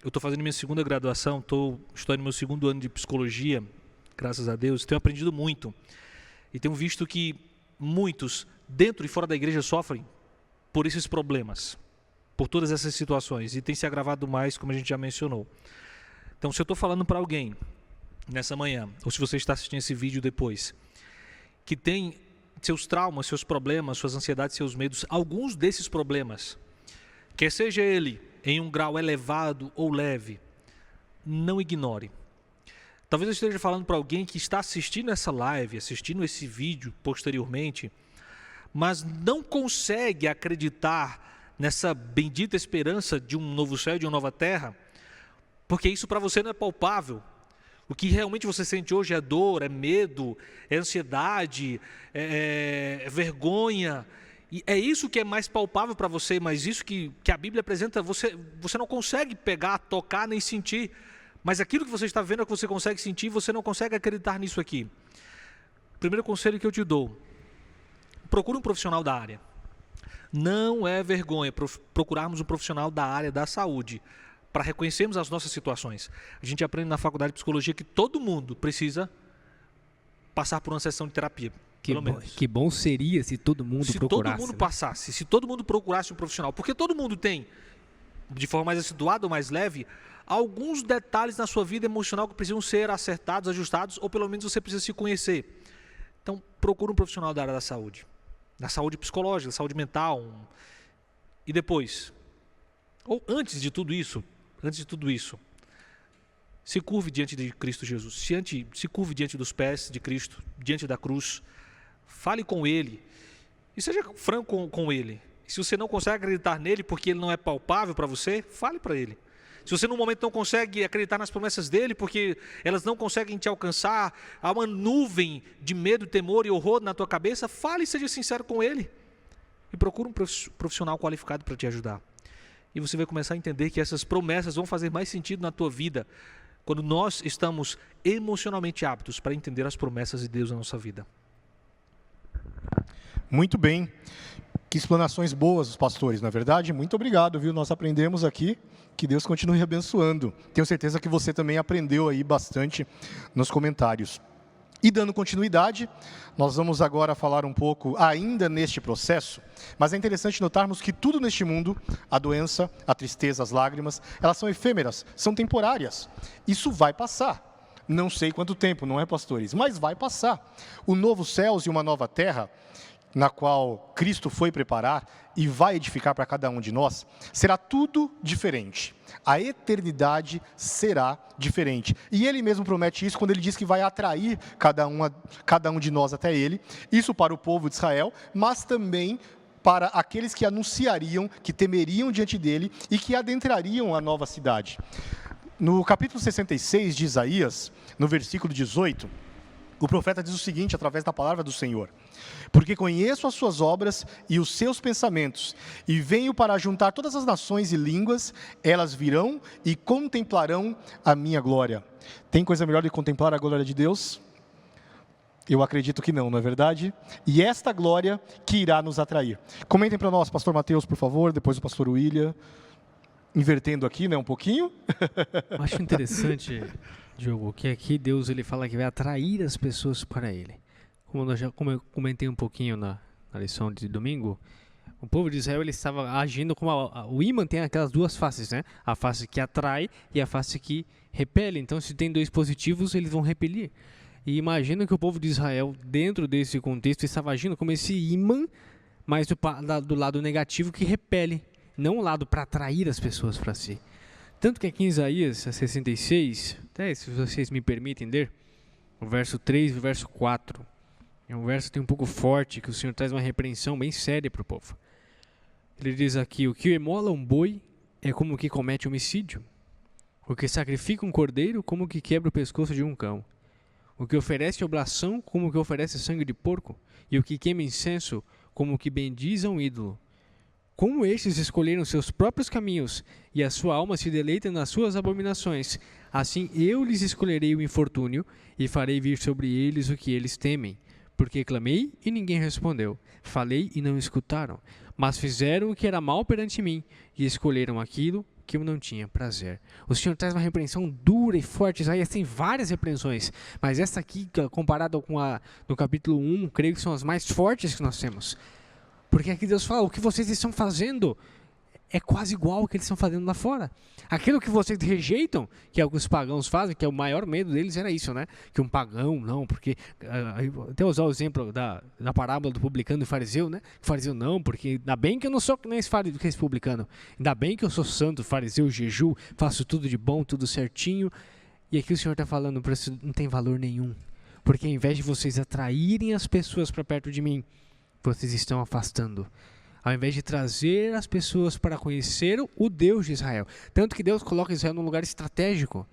estou fazendo minha segunda graduação, estou no meu segundo ano de psicologia, graças a Deus, tenho aprendido muito. E tenho visto que muitos, dentro e fora da igreja, sofrem por esses problemas, por todas essas situações, e tem se agravado mais, como a gente já mencionou. Então, se eu estou falando para alguém nessa manhã, ou se você está assistindo esse vídeo depois, que tem seus traumas, seus problemas, suas ansiedades, seus medos, alguns desses problemas, quer seja ele em um grau elevado ou leve, não ignore. Talvez eu esteja falando para alguém que está assistindo essa live, assistindo esse vídeo posteriormente, mas não consegue acreditar nessa bendita esperança de um novo céu e de uma nova terra, porque isso para você não é palpável. O que realmente você sente hoje é dor, é medo, é ansiedade, é vergonha. E é isso que é mais palpável para você, mas isso que a Bíblia apresenta, você não consegue pegar, tocar, nem sentir. Mas aquilo que você está vendo é o que você consegue sentir, você não consegue acreditar nisso aqui. Primeiro conselho que eu te dou: procure um profissional da área. Não é vergonha procurarmos um profissional da área da saúde para reconhecermos as nossas situações. A gente aprende na faculdade de psicologia que todo mundo precisa passar por uma sessão de terapia. Que bom seria se todo mundo procurasse. Se todo mundo passasse, se todo mundo procurasse um profissional. Porque todo mundo tem, de forma mais acentuada ou mais leve, alguns detalhes na sua vida emocional que precisam ser acertados, ajustados, ou pelo menos você precisa se conhecer. Então, procure um profissional da área da saúde psicológica, da saúde mental. E depois, ou antes de tudo isso, se curve diante de Cristo Jesus, se curve diante dos pés de Cristo, diante da cruz, fale com Ele, e seja franco com Ele. Se você não consegue acreditar nele porque Ele não é palpável para você, fale para Ele. Se você no momento não consegue acreditar nas promessas dEle porque elas não conseguem te alcançar, há uma nuvem de medo, temor e horror na tua cabeça, fale e seja sincero com Ele. E procure um profissional qualificado para te ajudar. E você vai começar a entender que essas promessas vão fazer mais sentido na tua vida quando nós estamos emocionalmente aptos para entender as promessas de Deus na nossa vida. Muito bem. Que explanações boas os pastores, não é verdade? Muito obrigado, viu? Nós aprendemos aqui. Que Deus continue abençoando. Tenho certeza que você também aprendeu aí bastante nos comentários. E dando continuidade, nós vamos agora falar um pouco ainda neste processo, mas é interessante notarmos que tudo neste mundo, a doença, a tristeza, as lágrimas, elas são efêmeras, são temporárias. Isso vai passar. Não sei quanto tempo, não é, pastores? Mas vai passar. O novo céus e uma nova terra, na qual Cristo foi preparar e vai edificar para cada um de nós, será tudo diferente. A eternidade será diferente. E Ele mesmo promete isso quando Ele diz que vai atrair cada um de nós até Ele, isso para o povo de Israel, mas também para aqueles que anunciariam, que temeriam diante dEle e que adentrariam a nova cidade. No capítulo 66 de Isaías, no versículo 18, o profeta diz o seguinte, através da palavra do Senhor: porque conheço as suas obras e os seus pensamentos, e venho para juntar todas as nações e línguas, elas virão e contemplarão a minha glória. Tem coisa melhor de contemplar a glória de Deus? Eu acredito que não, não é verdade? E esta glória que irá nos atrair. Comentem para nós, pastor Mateus, por favor, depois o pastor William, invertendo aqui, né, um pouquinho. Eu acho interessante, Diogo, que aqui Deus ele fala que vai atrair as pessoas para Ele. Como eu comentei um pouquinho na lição de domingo, o povo de Israel ele estava agindo como o ímã tem aquelas duas faces, né? A face que atrai e a face que repele. Então, se tem dois positivos, eles vão repelir. E imagina que o povo de Israel, dentro desse contexto, estava agindo como esse ímã, mas do lado negativo que repele, não o lado para atrair as pessoas para si. Tanto que aqui em Isaías 66, até se vocês me permitem ler, o verso 3 e o verso 4, é um verso que tem um pouco forte, que o Senhor traz uma repreensão bem séria para o povo. Ele diz aqui: o que emola um boi é como o que comete homicídio. O que sacrifica um cordeiro, como o que quebra o pescoço de um cão. O que oferece oblação, como o que oferece sangue de porco. E o que queima incenso, como o que bendiz a um ídolo. Como estes escolheram seus próprios caminhos, e a sua alma se deleita nas suas abominações, assim eu lhes escolherei o infortúnio, e farei vir sobre eles o que eles temem. Porque clamei e ninguém respondeu. Falei e não escutaram. Mas fizeram o que era mal perante mim e escolheram aquilo que eu não tinha prazer. O Senhor traz uma repreensão dura e forte. Isaías tem várias repreensões, mas essa aqui, comparada com a do capítulo 1, creio que são as mais fortes que nós temos. Porque aqui Deus fala, o que vocês estão fazendo é quase igual ao que eles estão fazendo lá fora. Aquilo que vocês rejeitam, que é o que os pagãos fazem, que é o maior medo deles era isso, né? Que um pagão, não, porque... até usar o exemplo da parábola do publicano e fariseu, né? O fariseu não, porque ainda bem que eu não sou que nem esse publicano. Ainda bem que eu sou santo, fariseu, jejum, faço tudo de bom, tudo certinho. E aqui o Senhor está falando, para isso não tem valor nenhum. Porque ao invés de vocês atraírem as pessoas para perto de mim, vocês estão afastando. Ao invés de trazer as pessoas para conhecer o Deus de Israel. Tanto que Deus coloca Israel num lugar estratégico.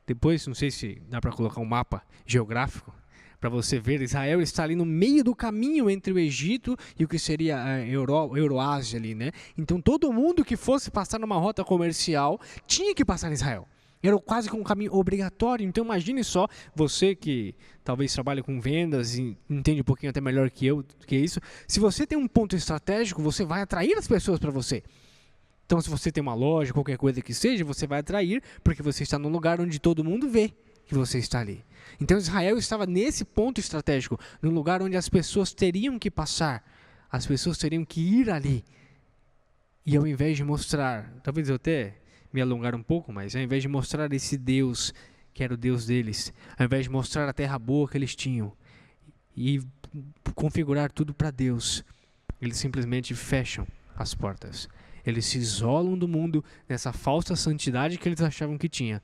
Depois, não sei se dá para colocar um mapa geográfico, para você ver, Israel está ali no meio do caminho entre o Egito e o que seria a Euroásia ali, né? Então todo mundo que fosse passar numa rota comercial tinha que passar em Israel. Era quase que um caminho obrigatório. Então imagine só, você que talvez trabalhe com vendas e entende um pouquinho até melhor que eu, que isso. Se você tem um ponto estratégico, você vai atrair as pessoas para você. Então se você tem uma loja, qualquer coisa que seja, você vai atrair porque você está num lugar onde todo mundo vê que você está ali. Então Israel estava nesse ponto estratégico, num lugar onde as pessoas teriam que passar. As pessoas teriam que ir ali. E ao invés de mostrar, talvez eu até me alongar um pouco, mas ao invés de mostrar esse Deus, que era o Deus deles, ao invés de mostrar a terra boa que eles tinham e configurar tudo para Deus, eles simplesmente fecham as portas. Eles se isolam do mundo nessa falsa santidade que eles achavam que tinha.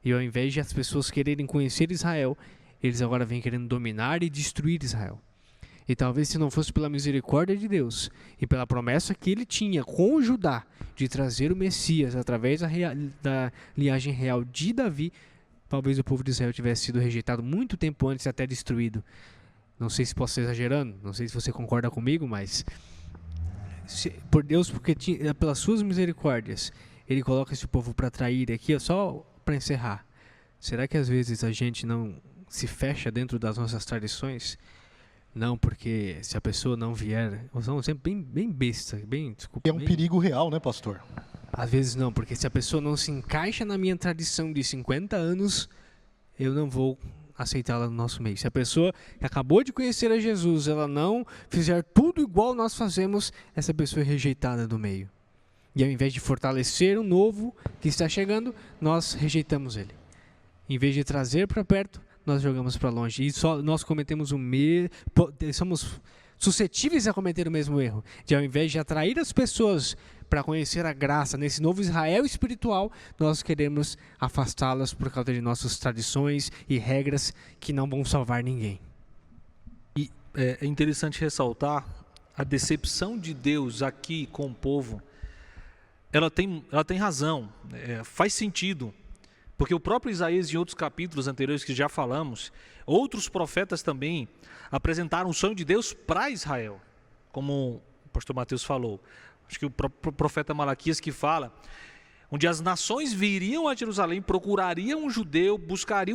E ao invés de as pessoas quererem conhecer Israel, eles agora vêm querendo dominar e destruir Israel. E talvez se não fosse pela misericórdia de Deus e pela promessa que ele tinha com Judá de trazer o Messias através da linhagem real de Davi, talvez o povo de Israel tivesse sido rejeitado muito tempo antes e até destruído. Não sei se posso estar exagerando, não sei se você concorda comigo, mas por Deus, porque pelas suas misericórdias, ele coloca esse povo para trair. Aqui, só para encerrar, será que às vezes a gente não se fecha dentro das nossas tradições? Não, porque se a pessoa não vier... Vou usar um exemplo bem besta, desculpa. É um perigo real, né, pastor? Às vezes não, porque se a pessoa não se encaixa na minha tradição de 50 anos, eu não vou aceitá-la no nosso meio. Se a pessoa que acabou de conhecer a Jesus, ela não fizer tudo igual nós fazemos, essa pessoa é rejeitada do meio. E ao invés de fortalecer o novo que está chegando, nós rejeitamos ele. Em vez de trazer para perto, nós jogamos para longe. E só nós cometemos somos suscetíveis a cometer o mesmo erro. De ao invés de atrair as pessoas para conhecer a graça nesse novo Israel espiritual, nós queremos afastá-las por causa de nossas tradições e regras que não vão salvar ninguém. E é interessante ressaltar a decepção de Deus aqui com o povo. Ela tem razão, faz sentido. Porque o próprio Isaías, em outros capítulos anteriores que já falamos, outros profetas também apresentaram o sonho de Deus para Israel, como o pastor Mateus falou. Acho que o profeta Malaquias que fala, onde as nações viriam a Jerusalém, procurariam um judeu,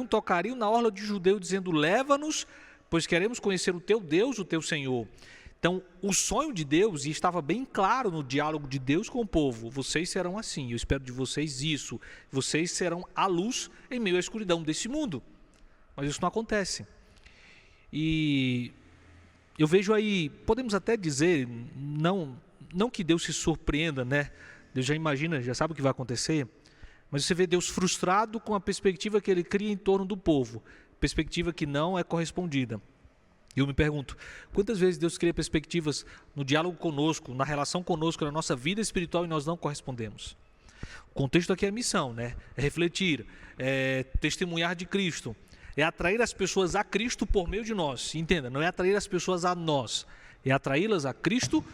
tocariam na orla de judeu, dizendo, leva-nos, pois queremos conhecer o teu Deus, o teu Senhor. Então, o sonho de Deus, e estava bem claro no diálogo de Deus com o povo, vocês serão assim, eu espero de vocês isso, vocês serão a luz em meio à escuridão desse mundo. Mas isso não acontece. E eu vejo aí, podemos até dizer, não que Deus se surpreenda, né? Deus já imagina, já sabe o que vai acontecer, mas você vê Deus frustrado com a perspectiva que ele cria em torno do povo, perspectiva que não é correspondida. E eu me pergunto, quantas vezes Deus cria perspectivas no diálogo conosco, na relação conosco, na nossa vida espiritual e nós não correspondemos? O contexto aqui é missão, né? É refletir, é testemunhar de Cristo, é atrair as pessoas a Cristo por meio de nós. Entenda, não é atrair as pessoas a nós, é atraí-las a Cristo.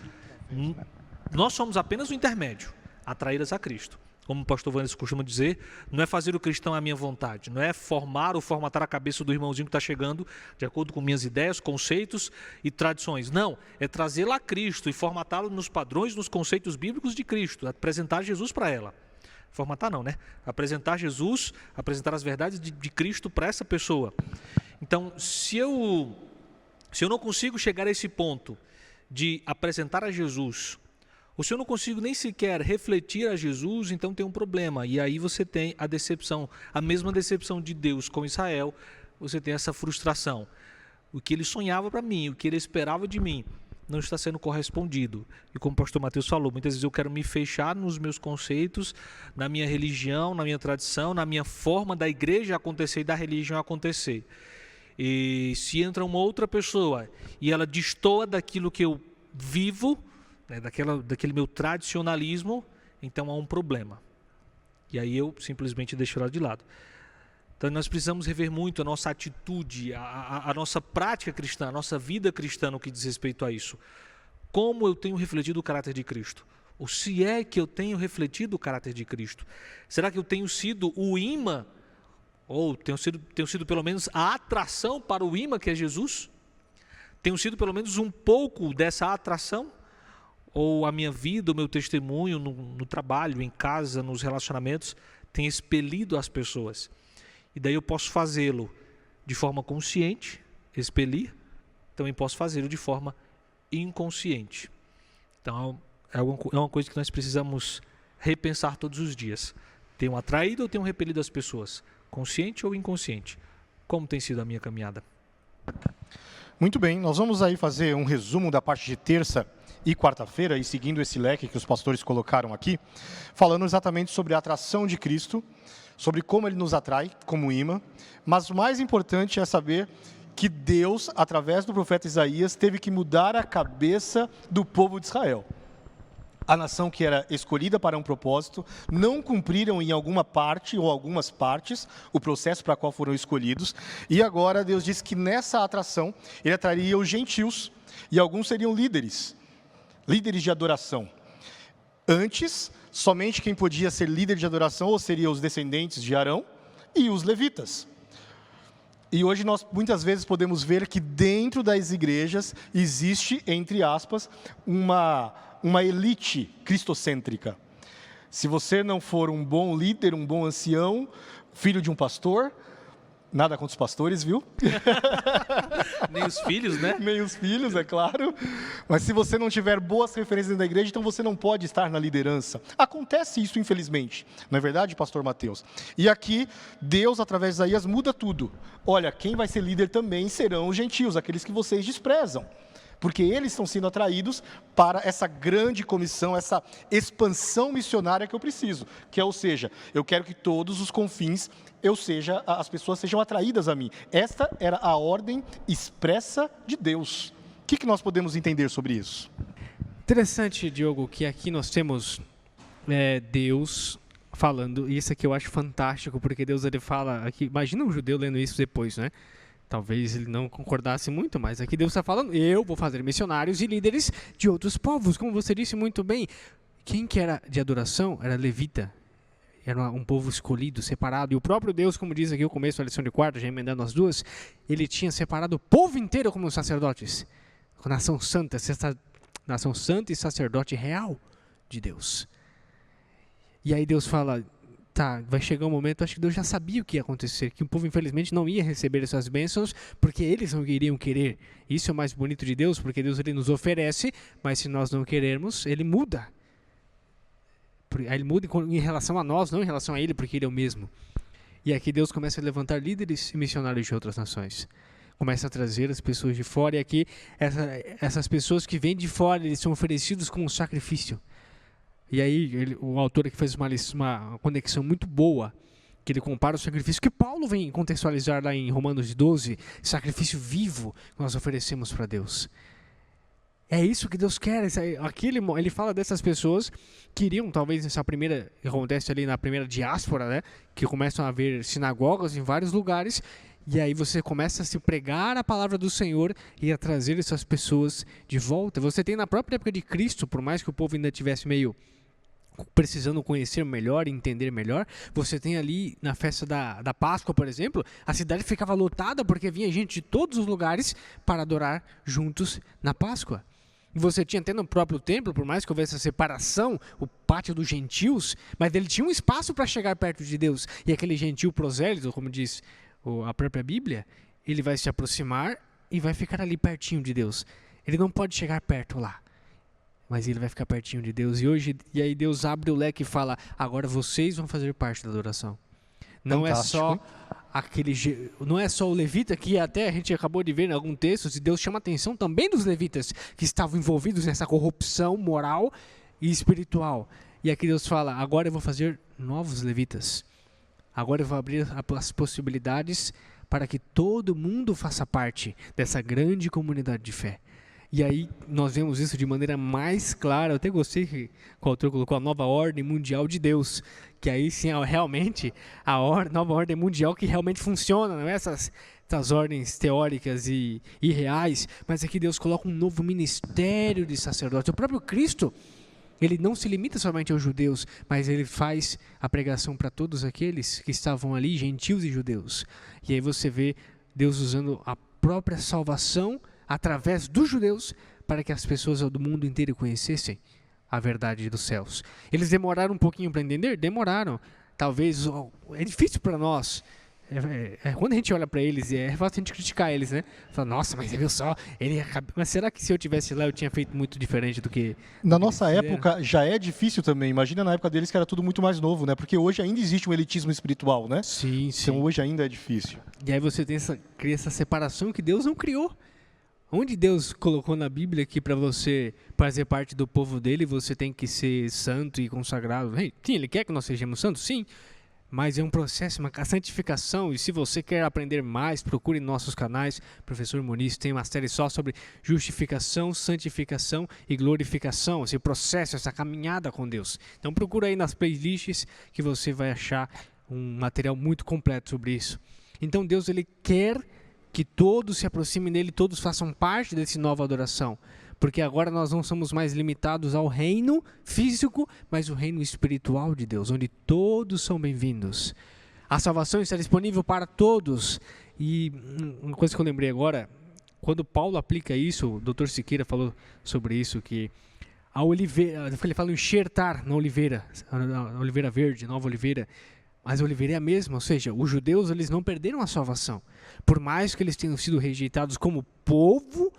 Nós somos apenas o intermédio, atraí-las a Cristo. Como o pastor Vannes costuma dizer, não é fazer o cristão à minha vontade, não é formar ou formatar a cabeça do irmãozinho que está chegando de acordo com minhas ideias, conceitos e tradições. Não, é trazê-la a Cristo e formatá-lo nos padrões, nos conceitos bíblicos de Cristo, apresentar Jesus para ela. Formatar não, né? Apresentar Jesus, apresentar as verdades de Cristo para essa pessoa. Então, se eu Se eu não consigo chegar a esse ponto de apresentar a Jesus, ou se eu não consigo nem sequer refletir a Jesus, então tem um problema. E aí você tem a decepção, a mesma decepção de Deus com Israel, você tem essa frustração. O que ele sonhava para mim, o que ele esperava de mim, não está sendo correspondido. E como o pastor Mateus falou, muitas vezes eu quero me fechar nos meus conceitos, na minha religião, na minha tradição, na minha forma da igreja acontecer e da religião acontecer. E se entra uma outra pessoa e ela destoa daquilo que eu vivo, né, daquele meu tradicionalismo, então há um problema. E aí eu simplesmente deixo ela de lado. Então nós precisamos rever muito a nossa atitude, a nossa prática cristã, a nossa vida cristã no que diz respeito a isso. Como eu tenho refletido o caráter de Cristo? Ou se é que eu tenho refletido o caráter de Cristo? Será que eu tenho sido o imã, ou tenho sido pelo menos a atração para o imã que é Jesus? Tenho sido pelo menos um pouco dessa atração? Ou a minha vida, o meu testemunho no trabalho, em casa, nos relacionamentos, tem expelido as pessoas? E daí eu posso fazê-lo de forma consciente, expelir, também posso fazê-lo de forma inconsciente. Então é uma coisa que nós precisamos repensar todos os dias. Tenho atraído ou tenho repelido as pessoas? Consciente ou inconsciente? Como tem sido a minha caminhada? Muito bem, nós vamos aí fazer um resumo da parte de terça e quarta-feira, e seguindo esse leque que os pastores colocaram aqui, falando exatamente sobre a atração de Cristo, sobre como ele nos atrai como imã, mas o mais importante é saber que Deus, através do profeta Isaías, teve que mudar a cabeça do povo de Israel. A nação que era escolhida para um propósito, não cumpriram em alguma parte ou algumas partes o processo para qual foram escolhidos, e agora Deus diz que nessa atração ele atrairia os gentios, e alguns seriam líderes de adoração. Antes, somente quem podia ser líder de adoração ou seriam os descendentes de Arão e os levitas. E hoje nós muitas vezes podemos ver que dentro das igrejas existe, entre aspas, uma elite cristocêntrica. Se você não for um bom líder, um bom ancião, filho de um pastor, nada contra os pastores, viu? Nem os filhos, né? Nem os filhos, é claro. Mas se você não tiver boas referências dentro da igreja, então você não pode estar na liderança. Acontece isso, infelizmente. Não é verdade, pastor Mateus? E aqui, Deus, através de Isaías, muda tudo. Olha, quem vai ser líder também serão os gentios, aqueles que vocês desprezam. Porque eles estão sendo atraídos para essa grande comissão, essa expansão missionária que eu preciso. Que é, ou seja, eu quero que todos os confins, as pessoas sejam atraídas a mim. Esta era a ordem expressa de Deus. O que nós podemos entender sobre isso? Interessante, Diogo, que aqui nós temos Deus falando, e isso aqui eu acho fantástico, porque Deus ele fala aqui, imagina um judeu lendo isso depois, né? Talvez ele não concordasse muito, mas aqui Deus está falando, eu vou fazer missionários e líderes de outros povos, como você disse muito bem. Quem que era de adoração era levita, era um povo escolhido, separado, e o próprio Deus, como diz aqui o começo da lição de quarta, já emendando as duas, ele tinha separado o povo inteiro como sacerdotes, nação santa e sacerdote real de Deus. E aí Deus fala, tá, vai chegar um momento, acho que Deus já sabia o que ia acontecer, que o povo infelizmente não ia receber essas bênçãos, porque eles não iriam querer. Isso é o mais bonito de Deus, porque Deus ele nos oferece, mas se nós não querermos, ele muda. Ele muda em relação a nós, não em relação a ele, porque ele é o mesmo. E aqui Deus começa a levantar líderes e missionários de outras nações. Começa a trazer as pessoas de fora, e aqui essas pessoas que vêm de fora, eles são oferecidos como um sacrifício. E aí o autor aqui faz uma conexão muito boa, que ele compara o sacrifício que Paulo vem contextualizar lá em Romanos 12, sacrifício vivo que nós oferecemos para Deus. É isso que Deus quer. Aqui ele fala dessas pessoas que iriam, talvez, nessa primeira, que acontece ali na primeira diáspora, né, que começam a haver sinagogas em vários lugares, e aí você começa a se pregar a palavra do Senhor e a trazer essas pessoas de volta. Você tem na própria época de Cristo, por mais que o povo ainda tivesse meio precisando conhecer melhor, entender melhor, você tem ali na festa da Páscoa, por exemplo, a cidade ficava lotada porque vinha gente de todos os lugares para adorar juntos na Páscoa. E você tinha até no próprio templo, por mais que houvesse a separação, o pátio dos gentios, mas ele tinha um espaço para chegar perto de Deus. E aquele gentil prosélito, como diz a própria Bíblia, ele vai se aproximar e vai ficar ali pertinho de Deus. Ele não pode chegar perto lá, mas ele vai ficar pertinho de Deus. E aí Deus abre o leque e fala, agora vocês vão fazer parte da adoração. Não não é só o levita, que até a gente acabou de ver em alguns textos, e Deus chama a atenção também dos levitas, que estavam envolvidos nessa corrupção moral e espiritual. E aqui Deus fala, agora eu vou fazer novos levitas. Agora eu vou abrir as possibilidades para que todo mundo faça parte dessa grande comunidade de fé. E aí nós vemos isso de maneira mais clara. Eu até gostei que o autor colocou a nova ordem mundial de Deus, que aí sim é realmente a nova ordem mundial que realmente funciona, não é essas ordens teóricas e irreais, mas aqui Deus coloca um novo ministério de sacerdotes. O próprio Cristo, ele não se limita somente aos judeus, mas ele faz a pregação para todos aqueles que estavam ali, gentios e judeus. E aí você vê Deus usando a própria salvação através dos judeus para que as pessoas do mundo inteiro conhecessem a verdade dos céus. Eles demoraram um pouquinho para entender? Demoraram. Talvez, é difícil para nós. Quando a gente olha para eles, é fácil a gente criticar eles, né? Fala, nossa, mas viu só, mas será que se eu tivesse lá eu tinha feito muito diferente do que... Na nossa época já é difícil também. Imagina na época deles que era tudo muito mais novo, né? Porque hoje ainda existe um elitismo espiritual, né? Sim. Então hoje ainda é difícil. E aí você cria essa separação que Deus não criou. Onde Deus colocou na Bíblia que para você fazer parte do povo dele, você tem que ser santo e consagrado? Sim, ele quer que nós sejamos santos? Sim. Mas é um processo, uma santificação, e se você quer aprender mais, procure nossos canais. Professor Muniz tem uma série só sobre justificação, santificação e glorificação, esse processo, essa caminhada com Deus. Então procura aí nas playlists que você vai achar um material muito completo sobre isso. Então Deus, ele quer que todos se aproximem dele, todos façam parte dessa nova adoração. Porque agora nós não somos mais limitados ao reino físico, mas o reino espiritual de Deus, onde todos são bem-vindos. A salvação está disponível para todos. E uma coisa que eu lembrei agora, quando Paulo aplica isso, o Dr. Siqueira falou sobre isso, que a oliveira, ele fala enxertar na oliveira verde, nova oliveira, mas a oliveira é a mesma, ou seja, os judeus eles não perderam a salvação. Por mais que eles tenham sido rejeitados como povo,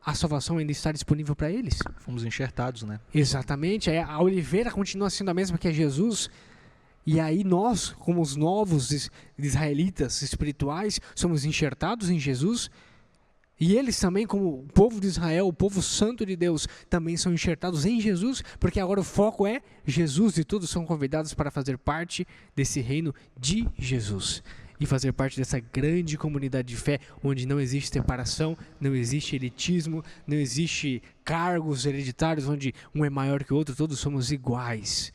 a salvação ainda está disponível para eles. Fomos enxertados, né? Exatamente. A oliveira continua sendo a mesma que é Jesus. E aí nós, como os novos israelitas espirituais, somos enxertados em Jesus. E eles também, como o povo de Israel, o povo santo de Deus, também são enxertados em Jesus, porque agora o foco é Jesus e todos são convidados para fazer parte desse reino de Jesus. E fazer parte dessa grande comunidade de fé, onde não existe separação, não existe elitismo, não existe cargos hereditários, onde um é maior que o outro, todos somos iguais.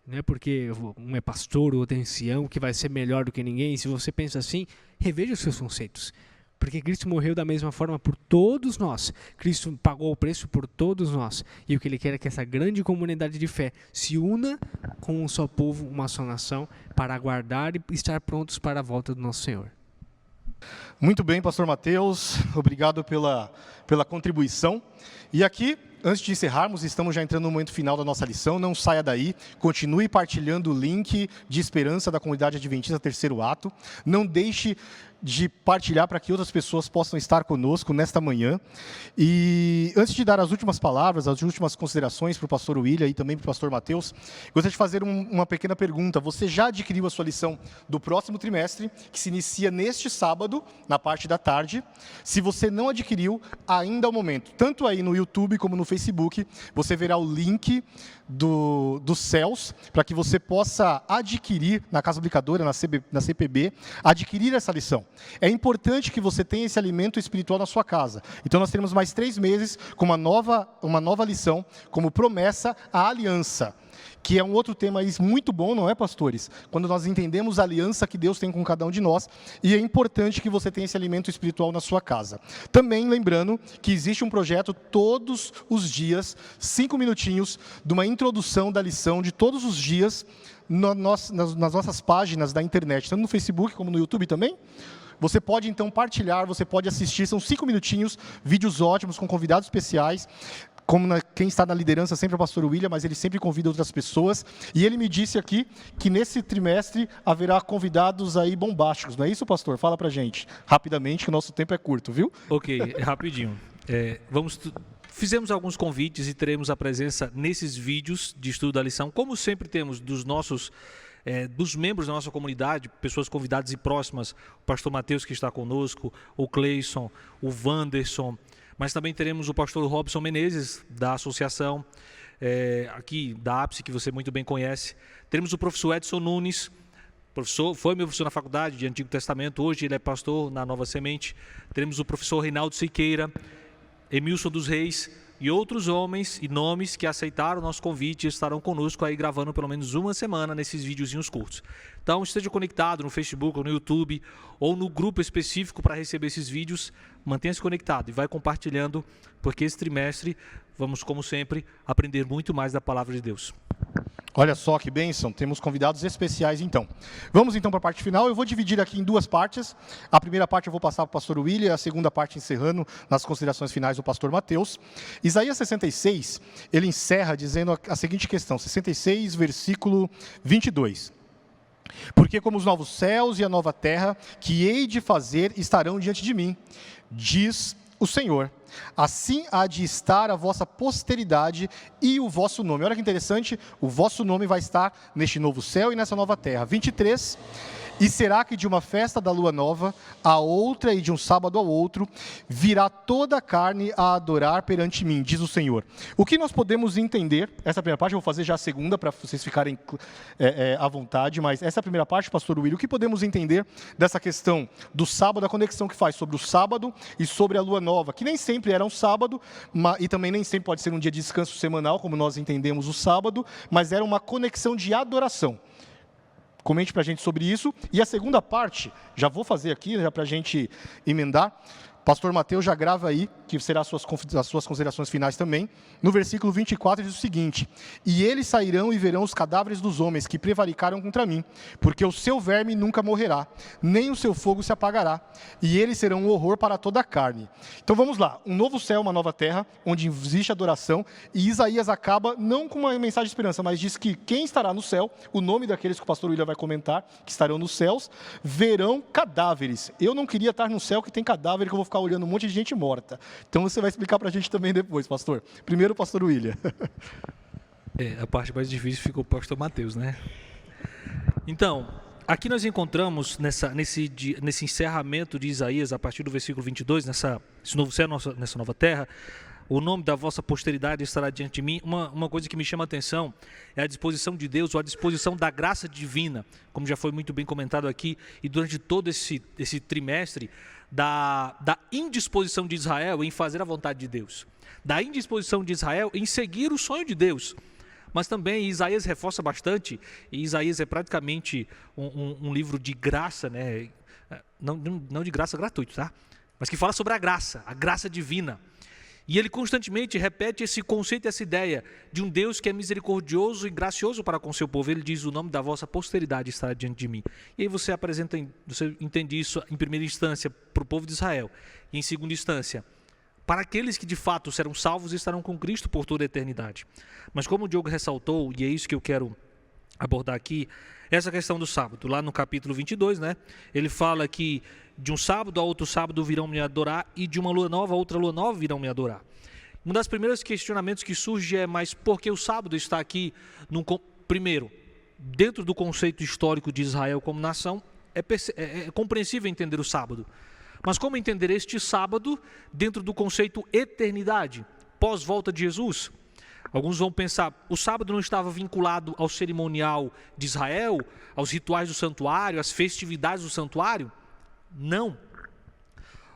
Não é porque um é pastor ou outro é ancião que vai ser melhor do que ninguém. Se você pensa assim, reveja os seus conceitos. Porque Cristo morreu da mesma forma por todos nós. Cristo pagou o preço por todos nós. E o que Ele quer é que essa grande comunidade de fé se una com um só povo, uma só nação, para aguardar e estar prontos para a volta do nosso Senhor. Muito bem, pastor Mateus. Obrigado pela contribuição. E aqui, antes de encerrarmos, estamos já entrando no momento final da nossa lição. Não saia daí. Continue partilhando o link de esperança da comunidade adventista Terceiro Ato. Não deixe de partilhar para que outras pessoas possam estar conosco nesta manhã. E antes de dar as últimas palavras, as últimas considerações para o pastor William e também para o pastor Mateus, gostaria de fazer uma pequena pergunta. Você já adquiriu a sua lição do próximo trimestre, que se inicia neste sábado, na parte da tarde? Se você não adquiriu, ainda é o momento. Tanto aí no YouTube como no Facebook, você verá o link dos céus, para que você possa adquirir, na Casa Aplicadora, na CPB, adquirir essa lição. É importante que você tenha esse alimento espiritual na sua casa. Então nós teremos mais 3 meses com uma nova lição, como promessa à aliança, que é um outro tema muito bom, não é, pastores? Quando nós entendemos a aliança que Deus tem com cada um de nós, e é importante que você tenha esse alimento espiritual na sua casa. Também lembrando que existe um projeto todos os dias, 5 minutinhos, de uma introdução da lição de todos os dias, nas nossas páginas da internet, tanto no Facebook como no YouTube também. Você pode, então, partilhar, você pode assistir, são 5 minutinhos, vídeos ótimos, com convidados especiais, quem está na liderança sempre é o pastor William, mas ele sempre convida outras pessoas. E ele me disse aqui que nesse trimestre haverá convidados aí bombásticos. Não é isso, pastor? Fala pra gente, rapidamente, que o nosso tempo é curto, viu? Ok, rapidinho. Fizemos alguns convites e teremos a presença nesses vídeos de estudo da lição, como sempre temos dos membros da nossa comunidade, pessoas convidadas e próximas, o pastor Mateus que está conosco, o Cleison, o Wanderson, mas também teremos o pastor Robson Menezes, da associação, aqui da ápice, que você muito bem conhece. Teremos o professor Edson Nunes, foi meu professor na faculdade de Antigo Testamento, hoje ele é pastor na Nova Semente. Teremos o professor Reinaldo Siqueira, Emilson dos Reis e outros homens e nomes que aceitaram o nosso convite e estarão conosco aí gravando pelo menos uma semana nesses videozinhos curtos. Então esteja conectado no Facebook ou no YouTube ou no grupo específico para receber esses vídeos. Mantenha-se conectado e vai compartilhando, porque esse trimestre vamos, como sempre, aprender muito mais da Palavra de Deus. Olha só que bênção, temos convidados especiais então. Vamos então para a parte final, eu vou dividir aqui em duas partes. A primeira parte eu vou passar para o pastor William, a segunda parte encerrando nas considerações finais do pastor Mateus. Isaías 66, ele encerra dizendo a seguinte questão, 66, versículo 22. Porque como os novos céus e a nova terra que hei de fazer estarão diante de mim, diz o Senhor. Assim há de estar a vossa posteridade e o vosso nome. Olha que interessante, o vosso nome vai estar neste novo céu e nessa nova terra. 23. E será que de uma festa da lua nova a outra e de um sábado ao outro virá toda a carne a adorar perante mim, diz o Senhor. O que nós podemos entender, essa primeira parte eu vou fazer já a segunda para vocês ficarem à vontade, mas essa primeira parte, pastor William, o que podemos entender dessa questão do sábado, a conexão que faz sobre o sábado e sobre a lua nova, que nem sempre era um sábado e também nem sempre pode ser um dia de descanso semanal, como nós entendemos o sábado, mas era uma conexão de adoração. Comente para a gente sobre isso. E a segunda parte, já vou fazer aqui, já para a gente emendar. Pastor Mateus já grava aí, que será as suas considerações finais também. No versículo 24 diz o seguinte: E eles sairão e verão os cadáveres dos homens que prevaricaram contra mim, porque o seu verme nunca morrerá, nem o seu fogo se apagará, e eles serão um horror para toda a carne. Então vamos lá, um novo céu, uma nova terra, onde existe adoração, e Isaías acaba não com uma mensagem de esperança, mas diz que quem estará no céu, o nome daqueles que o pastor William vai comentar, que estarão nos céus, verão cadáveres. Eu não queria estar no céu que tem cadáver, que eu vou ficar olhando um monte de gente morta. Então você vai explicar para a gente também depois, pastor. Primeiro o pastor William. A parte mais difícil ficou o pastor Mateus, né? Então, aqui nós encontramos nesse encerramento de Isaías, a partir do versículo 22, nesse novo céu, nessa nova terra, o nome da vossa posteridade estará diante de mim. Uma coisa que me chama a atenção é a disposição de Deus, ou a disposição da graça divina, como já foi muito bem comentado aqui, e durante todo esse trimestre, da indisposição de Israel em fazer a vontade de Deus, da indisposição de Israel em seguir o sonho de Deus. Mas também Isaías reforça bastante, e Isaías é praticamente um livro de graça, né? Não de graça gratuito, tá? Mas que fala sobre a graça divina. E ele constantemente repete esse conceito, essa ideia de um Deus que é misericordioso e gracioso para com seu povo. Ele diz: o nome da vossa posteridade estará diante de mim. E aí você entende isso em primeira instância para o povo de Israel, e em segunda instância para aqueles que de fato serão salvos e estarão com Cristo por toda a eternidade. Mas como o Diogo ressaltou, e é isso que eu quero abordar aqui, essa questão do sábado. Lá no capítulo 22, né, ele fala que de um sábado a outro sábado virão me adorar, e de uma lua nova a outra lua nova virão me adorar. Um dos primeiros questionamentos que surge é: mas por que o sábado está aqui? Primeiro, dentro do conceito histórico de Israel como nação, é compreensível entender o sábado. Mas como entender este sábado dentro do conceito eternidade, pós-volta de Jesus? Alguns vão pensar: o sábado não estava vinculado ao cerimonial de Israel, aos rituais do santuário, às festividades do santuário? Não.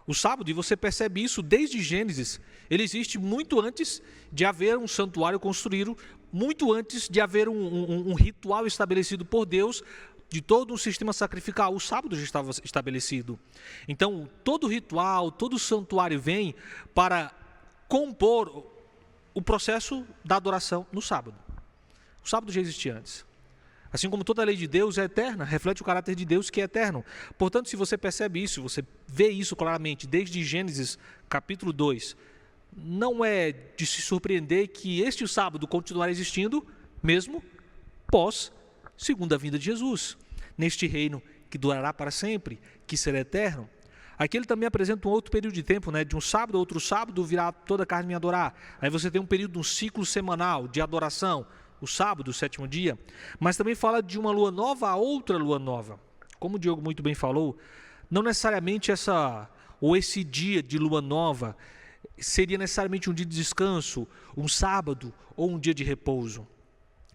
O sábado, e você percebe isso desde Gênesis, ele existe muito antes de haver um santuário construído, muito antes de haver um ritual estabelecido por Deus, de todo um sistema sacrificial. O sábado já estava estabelecido. Então, todo ritual, todo santuário vem para compor o processo da adoração no sábado. O sábado já existia antes. Assim como toda a lei de Deus é eterna, reflete o caráter de Deus que é eterno. Portanto, se você percebe isso, você vê isso claramente desde Gênesis capítulo 2, não é de se surpreender que este sábado continuará existindo, mesmo pós segunda vinda de Jesus, neste reino que durará para sempre, que será eterno. Aqui ele também apresenta um outro período de tempo, né? De um sábado a outro sábado virá toda a carne me adorar. Aí você tem um período, um ciclo semanal de adoração, o sábado, o sétimo dia. Mas também fala de uma lua nova a outra lua nova. Como o Diogo muito bem falou, não necessariamente esse dia de lua nova seria necessariamente um dia de descanso, um sábado ou um dia de repouso.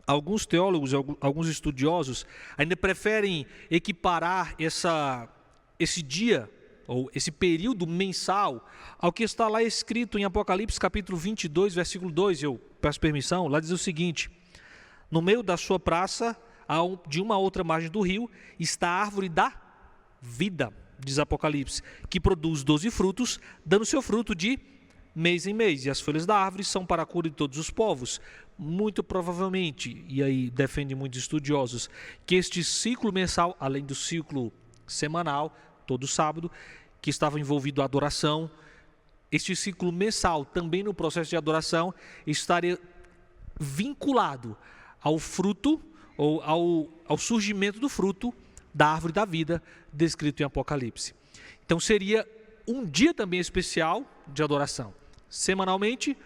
Alguns teólogos, alguns estudiosos ainda preferem equiparar esse dia ou esse período mensal ao que está lá escrito em Apocalipse capítulo 22, versículo 2, eu peço permissão, lá diz o seguinte: no meio da sua praça, de uma outra margem do rio, está a árvore da vida, diz Apocalipse, que produz 12 frutos, dando seu fruto de mês em mês, e as folhas da árvore são para a cura de todos os povos. Muito provavelmente, e aí defendem muitos estudiosos, que este ciclo mensal, além do ciclo semanal, todo sábado, que estava envolvido a adoração, este ciclo mensal, também no processo de adoração, estaria vinculado ao fruto, ou ao surgimento do fruto da árvore da vida, descrito em Apocalipse. Então seria um dia também especial de adoração. Semanalmente,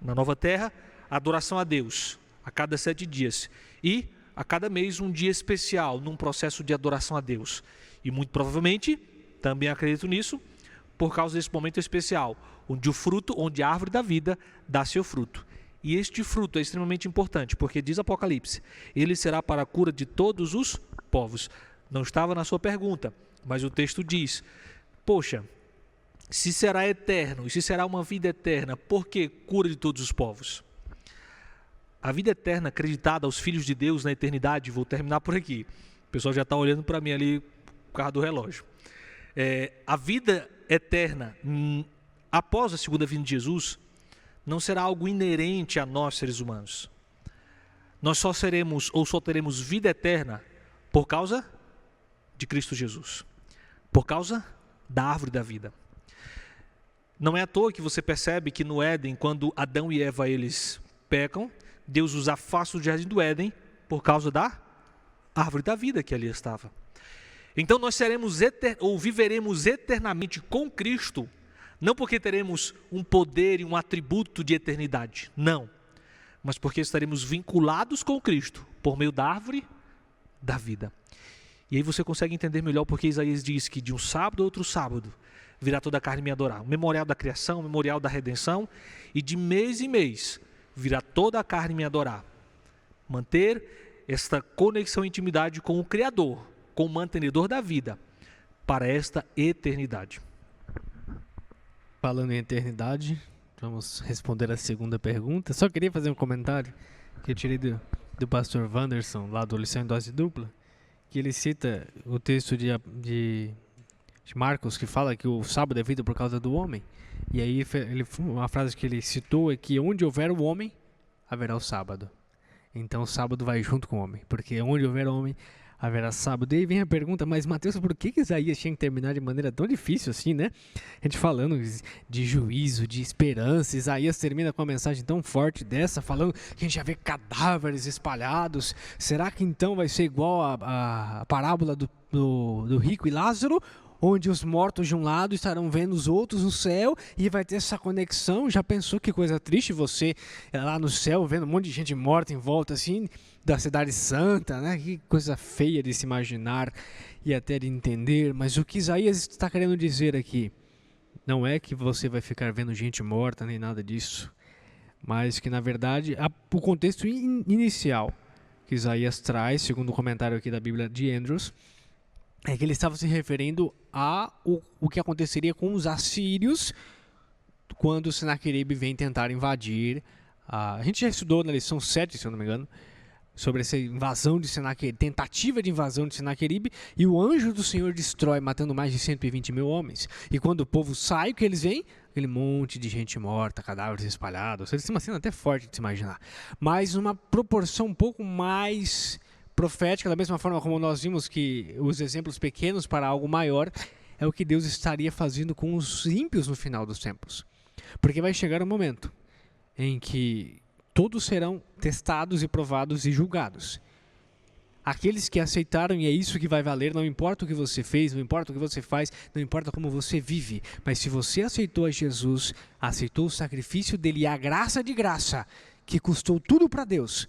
na nova terra, adoração a Deus, a cada 7 dias. E a cada mês um dia especial, num processo de adoração a Deus. E muito provavelmente, também acredito nisso, por causa desse momento especial, onde a árvore da vida dá seu fruto. E este fruto é extremamente importante, porque diz Apocalipse, ele será para a cura de todos os povos. Não estava na sua pergunta, mas o texto diz, poxa, se será eterno, e se será uma vida eterna, por que cura de todos os povos? A vida eterna acreditada aos filhos de Deus na eternidade, vou terminar por aqui, o pessoal já está olhando para mim ali por causa do relógio. A vida eterna, após a segunda vinda de Jesus, não será algo inerente a nós seres humanos. Nós só teremos vida eterna por causa de Cristo Jesus, por causa da árvore da vida. Não é à toa que você percebe que no Éden, quando Adão e Eva eles pecam, Deus os afasta do jardim do Éden por causa da árvore da vida que ali estava. Então nós viveremos eternamente com Cristo, não porque teremos um poder e um atributo de eternidade, não, mas porque estaremos vinculados com Cristo por meio da árvore da vida. E aí você consegue entender melhor porque Isaías diz que de um sábado a outro sábado virá toda a carne me adorar. O memorial da criação, o memorial da redenção, e de mês em mês virá toda a carne me adorar. Manter esta conexão e intimidade com o Criador, com o mantenedor da vida, para esta eternidade. Falando em eternidade, vamos responder a segunda pergunta. Só queria fazer um comentário que eu tirei do pastor Wanderson, lá do Lição em Dose Dupla, que ele cita o texto de Marcos, que fala que o sábado é feito por causa do homem. E aí uma frase que ele citou é que onde houver o homem, haverá o sábado. Então o sábado vai junto com o homem, porque onde houver homem, haverá sábado. E aí vem a pergunta, mas Mateus, por que Isaías tinha que terminar de maneira tão difícil assim, né? A gente falando de juízo, de esperança, Isaías termina com uma mensagem tão forte dessa, falando que a gente já vê cadáveres espalhados. Será que então vai ser igual a parábola do rico e Lázaro, onde os mortos de um lado estarão vendo os outros no céu e vai ter essa conexão? Já pensou que coisa triste você lá no céu vendo um monte de gente morta em volta assim da cidade santa, né? Que coisa feia de se imaginar e até de entender. Mas o que Isaías está querendo dizer aqui não é que você vai ficar vendo gente morta nem nada disso, mas que na verdade o contexto inicial que Isaías traz, segundo o comentário aqui da Bíblia de Andrews, é que ele estava se referindo a o que aconteceria com os assírios quando Senaqueribe vem tentar invadir. A gente já estudou na lição 7, se eu não me engano, sobre essa invasão de Senaqueribe, tentativa de invasão de Senaqueribe, e o anjo do Senhor destrói, matando mais de 120 mil homens. E quando o povo sai, o que eles veem? Aquele monte de gente morta, cadáveres espalhados. Eles têm uma cena até forte de se imaginar, mas uma proporção um pouco mais profética, da mesma forma como nós vimos que os exemplos pequenos para algo maior é o que Deus estaria fazendo com os ímpios no final dos tempos. Porque vai chegar um momento em que todos serão testados e provados e julgados. Aqueles que aceitaram, e é isso que vai valer, não importa o que você fez, não importa o que você faz, não importa como você vive, mas se você aceitou a Jesus, aceitou o sacrifício dele e a graça de graça, que custou tudo para Deus,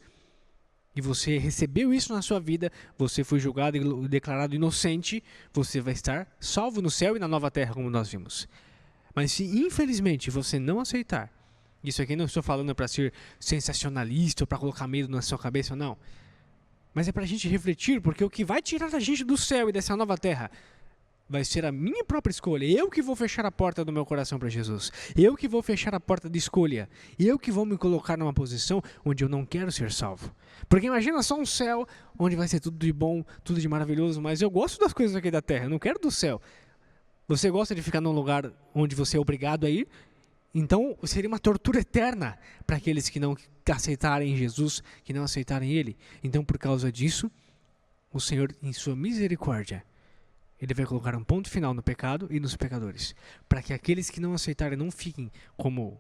e você recebeu isso na sua vida, você foi julgado e declarado inocente, você vai estar salvo no céu e na nova terra, como nós vimos. Mas se infelizmente você não aceitar, isso aqui não estou falando para ser sensacionalista ou para colocar medo na sua cabeça, não. Mas é para a gente refletir, porque o que vai tirar a gente do céu e dessa nova terra vai ser a minha própria escolha. Eu que vou fechar a porta do meu coração para Jesus. Eu que vou fechar a porta de escolha. Eu que vou me colocar numa posição onde eu não quero ser salvo. Porque imagina só um céu onde vai ser tudo de bom, tudo de maravilhoso, mas eu gosto das coisas aqui da terra, eu não quero do céu. Você gosta de ficar num lugar onde você é obrigado a ir? Então, seria uma tortura eterna para aqueles que não aceitarem Jesus, que não aceitarem Ele. Então, por causa disso, o Senhor, em sua misericórdia, Ele vai colocar um ponto final no pecado e nos pecadores. Para que aqueles que não aceitarem não fiquem, como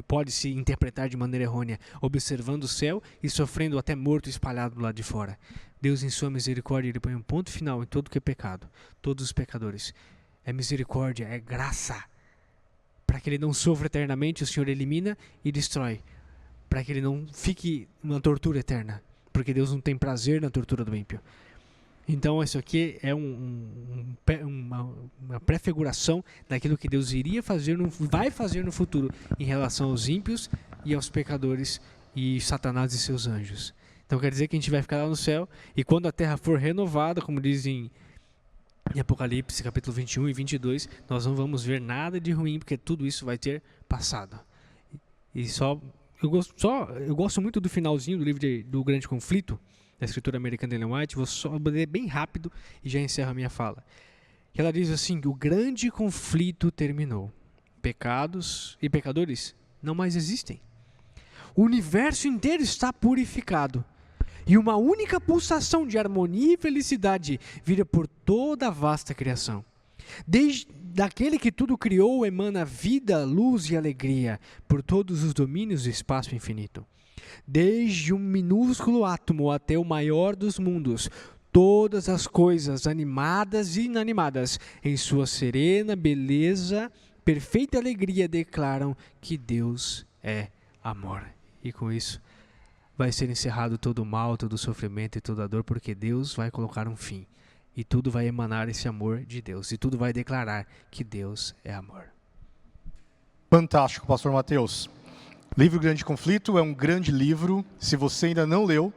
pode se interpretar de maneira errônea, observando o céu e sofrendo até morto espalhado do lado de fora. Deus, em sua misericórdia, Ele põe um ponto final em todo que é pecado, todos os pecadores. É misericórdia, é graça. Para que ele não sofra eternamente, o Senhor elimina e destrói. Para que ele não fique uma tortura eterna. Porque Deus não tem prazer na tortura do ímpio. Então isso aqui é uma prefiguração daquilo que Deus iria fazer, vai fazer no futuro em relação aos ímpios e aos pecadores e Satanás e seus anjos. Então quer dizer que a gente vai ficar lá no céu e quando a terra for renovada, como dizem em Apocalipse, capítulo 21 e 22, nós não vamos ver nada de ruim, porque tudo isso vai ter passado. E eu gosto muito do finalzinho do livro do Grande Conflito, da escritora americana Ellen White. Vou só ler bem rápido e já encerro a minha fala. Ela diz assim: o grande conflito terminou. Pecados e pecadores não mais existem. O universo inteiro está purificado. E uma única pulsação de harmonia e felicidade vira por toda a vasta criação. Desde daquele que tudo criou emana vida, luz e alegria por todos os domínios do espaço infinito. Desde um minúsculo átomo até o maior dos mundos, todas as coisas animadas e inanimadas, em sua serena beleza, perfeita alegria, declaram que Deus é amor. E com isso vai ser encerrado todo o mal, todo o sofrimento e toda a dor, porque Deus vai colocar um fim. E tudo vai emanar esse amor de Deus. E tudo vai declarar que Deus é amor. Fantástico, pastor Mateus. Livro Grande Conflito é um grande livro. Se você ainda não leu,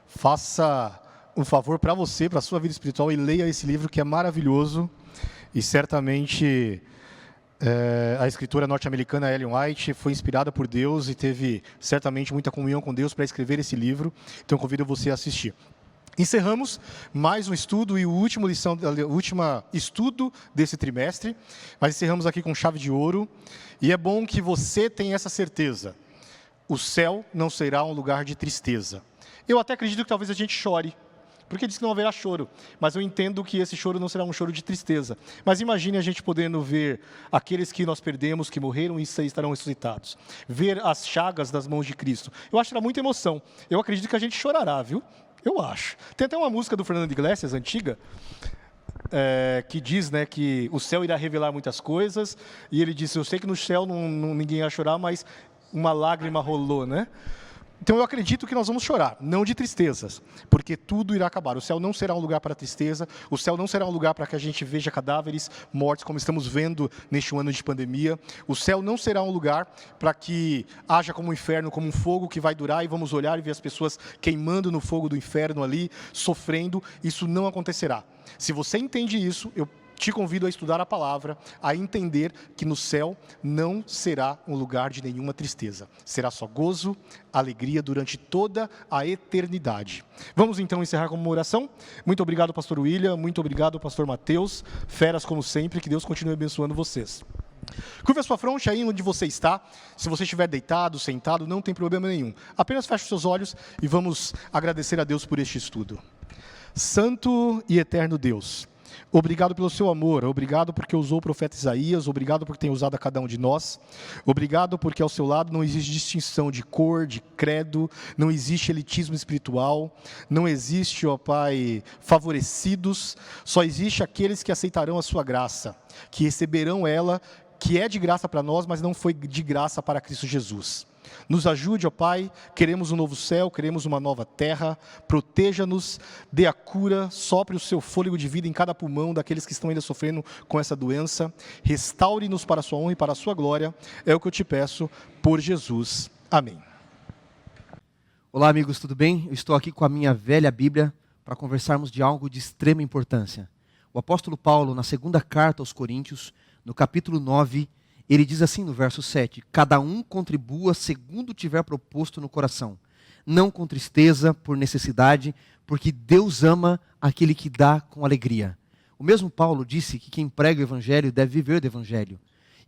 faça um favor para você, para a sua vida espiritual, e leia esse livro que é maravilhoso. E certamente a escritora norte-americana Ellen White foi inspirada por Deus e teve certamente muita comunhão com Deus para escrever esse livro. Então convido você a assistir. Encerramos mais um estudo e o último estudo desse trimestre. Mas encerramos aqui com chave de ouro. E é bom que você tenha essa certeza. O céu não será um lugar de tristeza. Eu até acredito que talvez a gente chore, porque diz que não haverá choro. Mas eu entendo que esse choro não será um choro de tristeza. Mas imagine a gente podendo ver aqueles que nós perdemos, que morreram e estarão ressuscitados. Ver as chagas das mãos de Cristo. Eu acho que será muita emoção. Eu acredito que a gente chorará, viu? Eu acho. Tem até uma música do Fernando Iglesias, antiga, que diz, né, que o céu irá revelar muitas coisas. E ele disse, eu sei que no céu ninguém ia chorar, mas uma lágrima rolou, né? Então eu acredito que nós vamos chorar, não de tristezas, porque tudo irá acabar. O céu não será um lugar para tristeza, o céu não será um lugar para que a gente veja cadáveres mortos, como estamos vendo neste ano de pandemia. O céu não será um lugar para que haja como um inferno, como um fogo que vai durar e vamos olhar e ver as pessoas queimando no fogo do inferno ali, sofrendo. Isso não acontecerá. Se você entende isso, eu te convido a estudar a palavra, a entender que no céu não será um lugar de nenhuma tristeza. Será só gozo, alegria durante toda a eternidade. Vamos então encerrar com uma oração. Muito obrigado, pastor William. Muito obrigado, pastor Mateus. Feras como sempre, que Deus continue abençoando vocês. Curva a sua fronte aí onde você está. Se você estiver deitado, sentado, não tem problema nenhum. Apenas feche os seus olhos e vamos agradecer a Deus por este estudo. Santo e eterno Deus, Obrigado pelo seu amor, obrigado porque usou o profeta Isaías, obrigado por ter usado a cada um de nós, obrigado porque ao seu lado não existe distinção de cor, de credo, não existe elitismo espiritual, não existe, ó Pai, favorecidos, só existe aqueles que aceitarão a sua graça, que receberão ela, que é de graça para nós, mas não foi de graça para Cristo Jesus. Nos ajude, ó Pai, queremos um novo céu, queremos uma nova terra, proteja-nos, dê a cura, sopre o seu fôlego de vida em cada pulmão daqueles que estão ainda sofrendo com essa doença, restaure-nos para a sua honra e para a sua glória, é o que eu te peço, por Jesus. Amém. Olá amigos, tudo bem? Eu estou aqui com a minha velha Bíblia para conversarmos de algo de extrema importância. O apóstolo Paulo, na segunda carta aos Coríntios, no capítulo 9, ele diz assim no verso 7, cada um contribua segundo tiver proposto no coração, não com tristeza, por necessidade, porque Deus ama aquele que dá com alegria. O mesmo Paulo disse que quem prega o evangelho deve viver do evangelho.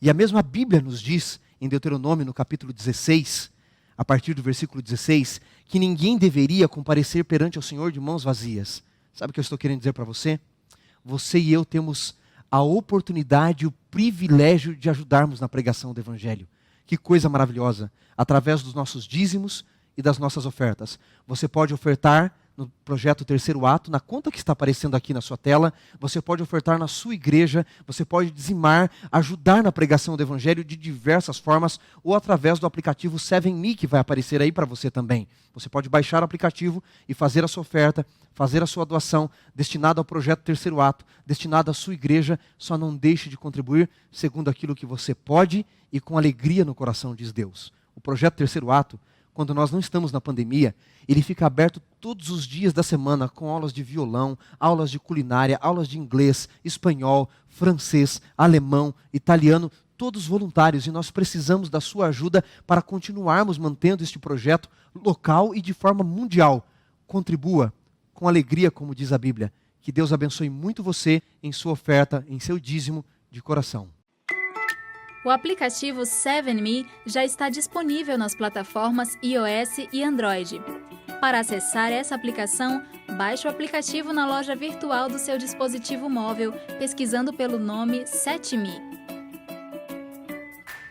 E a mesma Bíblia nos diz, em Deuteronômio, no capítulo 16, a partir do versículo 16, que ninguém deveria comparecer perante ao Senhor de mãos vazias. Sabe o que eu estou querendo dizer para você? Você e eu temos a oportunidade e o privilégio de ajudarmos na pregação do Evangelho. Que coisa maravilhosa! Através dos nossos dízimos e das nossas ofertas. Você pode ofertar no projeto Terceiro Ato, na conta que está aparecendo aqui na sua tela, você pode ofertar na sua igreja, você pode dizimar, ajudar na pregação do Evangelho de diversas formas, ou através do aplicativo 7Me, que vai aparecer aí para você também. Você pode baixar o aplicativo e fazer a sua oferta, fazer a sua doação, destinada ao projeto Terceiro Ato, destinada à sua igreja, só não deixe de contribuir segundo aquilo que você pode e com alegria no coração, diz Deus. O projeto Terceiro Ato, quando nós não estamos na pandemia, ele fica aberto todos os dias da semana com aulas de violão, aulas de culinária, aulas de inglês, espanhol, francês, alemão, italiano, todos voluntários, e nós precisamos da sua ajuda para continuarmos mantendo este projeto local e de forma mundial. Contribua com alegria, como diz a Bíblia. Que Deus abençoe muito você em sua oferta, em seu dízimo de coração. O aplicativo 7Me já está disponível nas plataformas iOS e Android. Para acessar essa aplicação, baixe o aplicativo na loja virtual do seu dispositivo móvel, pesquisando pelo nome 7Me.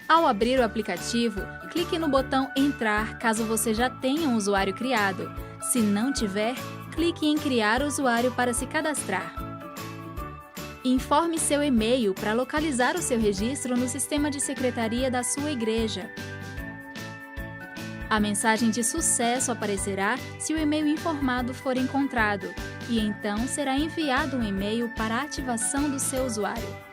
Ao abrir o aplicativo, clique no botão Entrar caso você já tenha um usuário criado. Se não tiver, clique em Criar usuário para se cadastrar. Informe seu e-mail para localizar o seu registro no sistema de secretaria da sua igreja. A mensagem de sucesso aparecerá se o e-mail informado for encontrado, e então será enviado um e-mail para a ativação do seu usuário.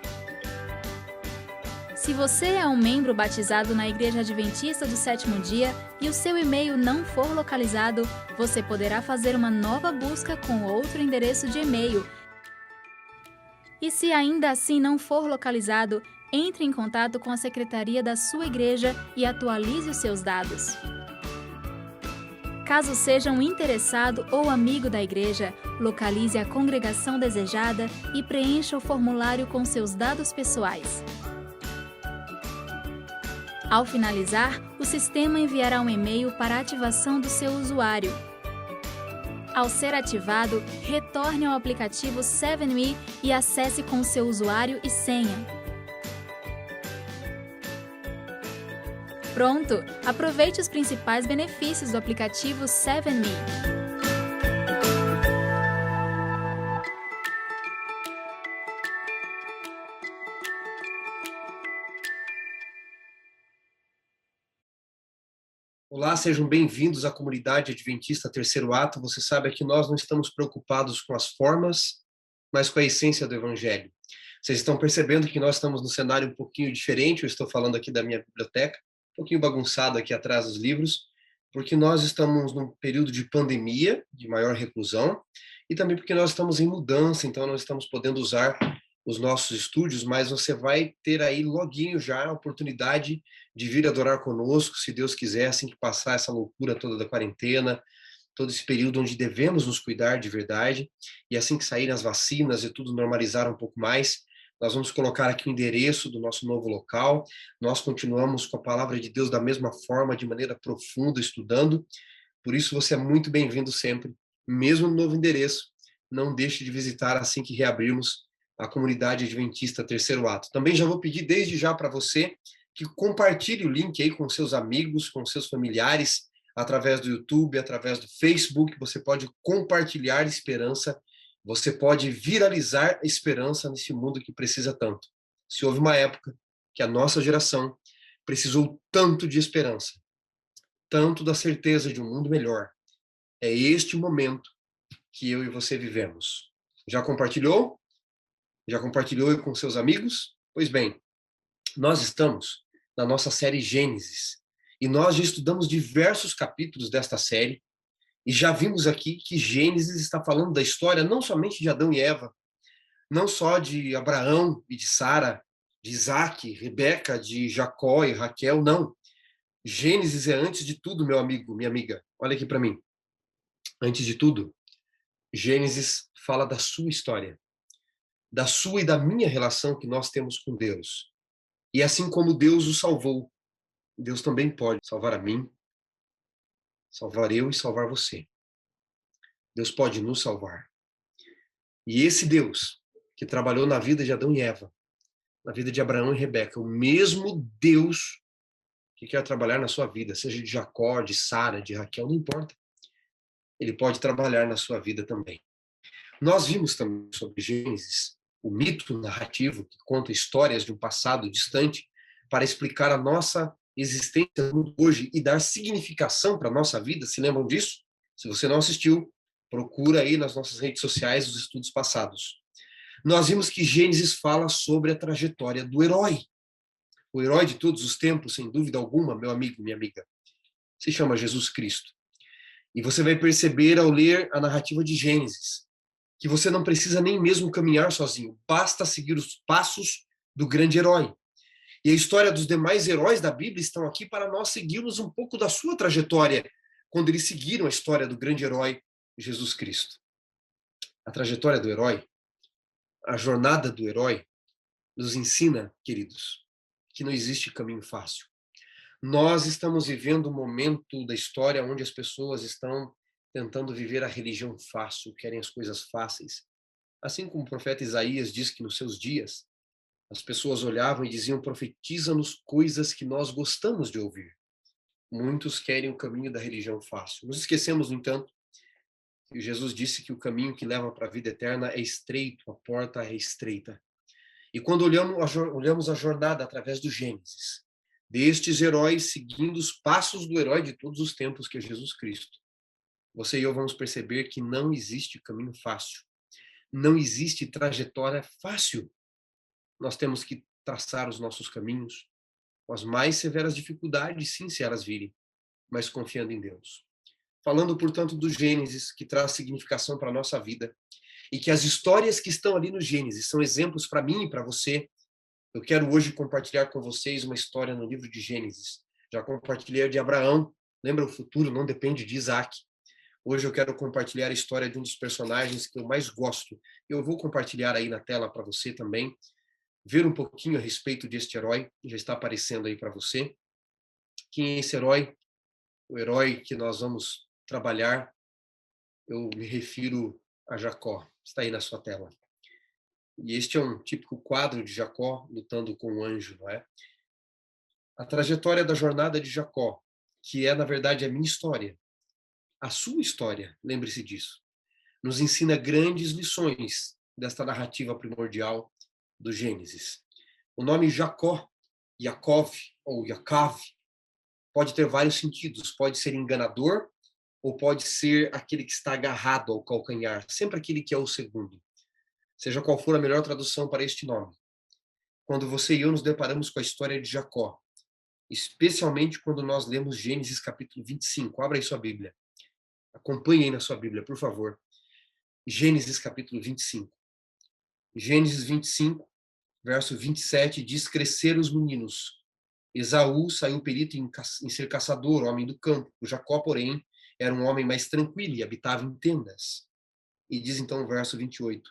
Se você é um membro batizado na Igreja Adventista do Sétimo Dia e o seu e-mail não for localizado, você poderá fazer uma nova busca com outro endereço de e-mail. E se ainda assim não for localizado, entre em contato com a secretaria da sua igreja e atualize os seus dados. Caso seja um interessado ou amigo da igreja, localize a congregação desejada e preencha o formulário com seus dados pessoais. Ao finalizar, o sistema enviará um e-mail para a ativação do seu usuário. Ao ser ativado, retorne ao aplicativo 7Me e acesse com seu usuário e senha. Pronto! Aproveite os principais benefícios do aplicativo 7Me. Olá, sejam bem-vindos à comunidade Adventista Terceiro Ato. Você sabe que nós não estamos preocupados com as formas, mas com a essência do Evangelho. Vocês estão percebendo que nós estamos num cenário um pouquinho diferente. Eu estou falando aqui da minha biblioteca, um pouquinho bagunçado aqui atrás dos livros, porque nós estamos num período de pandemia, de maior reclusão, e também porque nós estamos em mudança, então nós estamos podendo usar os nossos estúdios, mas você vai ter aí loguinho já a oportunidade de vir adorar conosco, se Deus quiser, assim que passar essa loucura toda da quarentena, todo esse período onde devemos nos cuidar de verdade, e assim que saírem as vacinas e tudo normalizar um pouco mais, nós vamos colocar aqui o endereço do nosso novo local. Nós continuamos com a palavra de Deus da mesma forma, de maneira profunda, estudando. Por isso você é muito bem-vindo sempre, mesmo no novo endereço. Não deixe de visitar assim que reabrirmos, a comunidade adventista Terceiro Ato. Também já vou pedir desde já para você que compartilhe o link aí com seus amigos, com seus familiares, através do YouTube, através do Facebook. Você pode compartilhar esperança, você pode viralizar esperança nesse mundo que precisa tanto. Se houve uma época que a nossa geração precisou tanto de esperança, tanto da certeza de um mundo melhor, é este momento que eu e você vivemos. Já compartilhou? Já compartilhou com seus amigos? Pois bem, nós estamos na nossa série Gênesis, e nós já estudamos diversos capítulos desta série, e já vimos aqui que Gênesis está falando da história não somente de Adão e Eva, não só de Abraão e de Sara, de Isaac, Rebeca, de Jacó e Raquel, não. Gênesis é antes de tudo, meu amigo, minha amiga. Olha aqui para mim. Antes de tudo, Gênesis fala da sua história, da sua e da minha relação que nós temos com Deus. E assim como Deus o salvou, Deus também pode salvar a mim, salvar eu e salvar você. Deus pode nos salvar. E esse Deus que trabalhou na vida de Adão e Eva, na vida de Abraão e Rebeca, o mesmo Deus que quer trabalhar na sua vida, seja de Jacó, de Sara, de Raquel, não importa. Ele pode trabalhar na sua vida também. Nós vimos também sobre Gênesis, o mito narrativo que conta histórias de um passado distante para explicar a nossa existência no mundo hoje e dar significação para a nossa vida. Se lembram disso? Se você não assistiu, procura aí nas nossas redes sociais os estudos passados. Nós vimos que Gênesis fala sobre a trajetória do herói. O herói de todos os tempos, sem dúvida alguma, meu amigo, minha amiga, se chama Jesus Cristo. E você vai perceber ao ler a narrativa de Gênesis que você não precisa nem mesmo caminhar sozinho, basta seguir os passos do grande herói. E a história dos demais heróis da Bíblia estão aqui para nós seguirmos um pouco da sua trajetória, quando eles seguiram a história do grande herói Jesus Cristo. A trajetória do herói, a jornada do herói, nos ensina, queridos, que não existe caminho fácil. Nós estamos vivendo um momento da história onde as pessoas estão tentando viver a religião fácil, querem as coisas fáceis. Assim como o profeta Isaías diz que nos seus dias, as pessoas olhavam e diziam: profetiza-nos coisas que nós gostamos de ouvir. Muitos querem o caminho da religião fácil. Nos esquecemos, no entanto, que Jesus disse que o caminho que leva para a vida eterna é estreito, a porta é estreita. E quando olhamos a jornada através do Gênesis, destes heróis seguindo os passos do herói de todos os tempos, que é Jesus Cristo, você e eu vamos perceber que não existe caminho fácil. Não existe trajetória fácil. Nós temos que traçar os nossos caminhos com as mais severas dificuldades, sim, se elas virem, mas confiando em Deus. Falando, portanto, do Gênesis, que traz significação para a nossa vida, e que as histórias que estão ali no Gênesis são exemplos para mim e para você. Eu quero hoje compartilhar com vocês uma história no livro de Gênesis. Já compartilhei a de Abraão. Lembra, o futuro não depende de Isaac. Hoje eu quero compartilhar a história de um dos personagens que eu mais gosto. Eu vou compartilhar aí na tela para você também, ver um pouquinho a respeito deste herói, que já está aparecendo aí para você. Quem é esse herói? O herói que nós vamos trabalhar, eu me refiro a Jacó. Está aí na sua tela. E este é um típico quadro de Jacó lutando com um anjo, não é? A trajetória da jornada de Jacó, que é, na verdade, a minha história, a sua história, lembre-se disso, nos ensina grandes lições desta narrativa primordial do Gênesis. O nome Jacó, Yaakov ou Yaakov, pode ter vários sentidos. Pode ser enganador ou pode ser aquele que está agarrado ao calcanhar, sempre aquele que é o segundo. Seja qual for a melhor tradução para este nome. Quando você e eu nos deparamos com a história de Jacó, especialmente quando nós lemos Gênesis capítulo 25, abra aí sua Bíblia. Acompanhe aí na sua Bíblia, por favor. Gênesis capítulo 25. Gênesis 25, verso 27, diz: cresceram os meninos. Esaú saiu perito em ser caçador, homem do campo. Jacó, porém, era um homem mais tranquilo e habitava em tendas. E diz então o verso 28,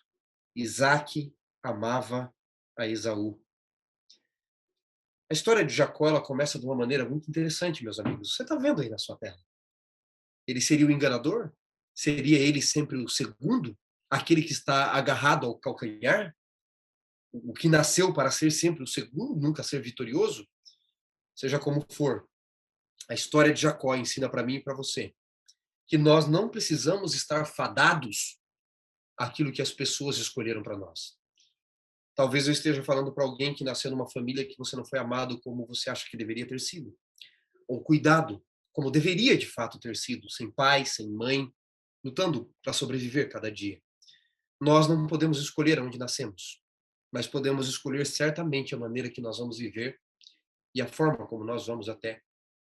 Isaque amava a Esaú. A história de Jacó, ela começa de uma maneira muito interessante, meus amigos. Você está vendo aí na sua tela? Ele seria o enganador? Seria ele sempre o segundo? Aquele que está agarrado ao calcanhar? o que nasceu para ser sempre o segundo, nunca ser vitorioso, seja como for, a história de Jacó ensina para mim e para você que nós não precisamos estar fadados àquilo que as pessoas escolheram para nós. Talvez eu esteja falando para alguém que nasceu numa família que você não foi amado como você acha que deveria ter sido, ou cuidado como deveria de fato ter sido, sem pai, sem mãe, lutando para sobreviver cada dia. Nós não podemos escolher onde nascemos, mas podemos escolher certamente a maneira que nós vamos viver e a forma como nós vamos até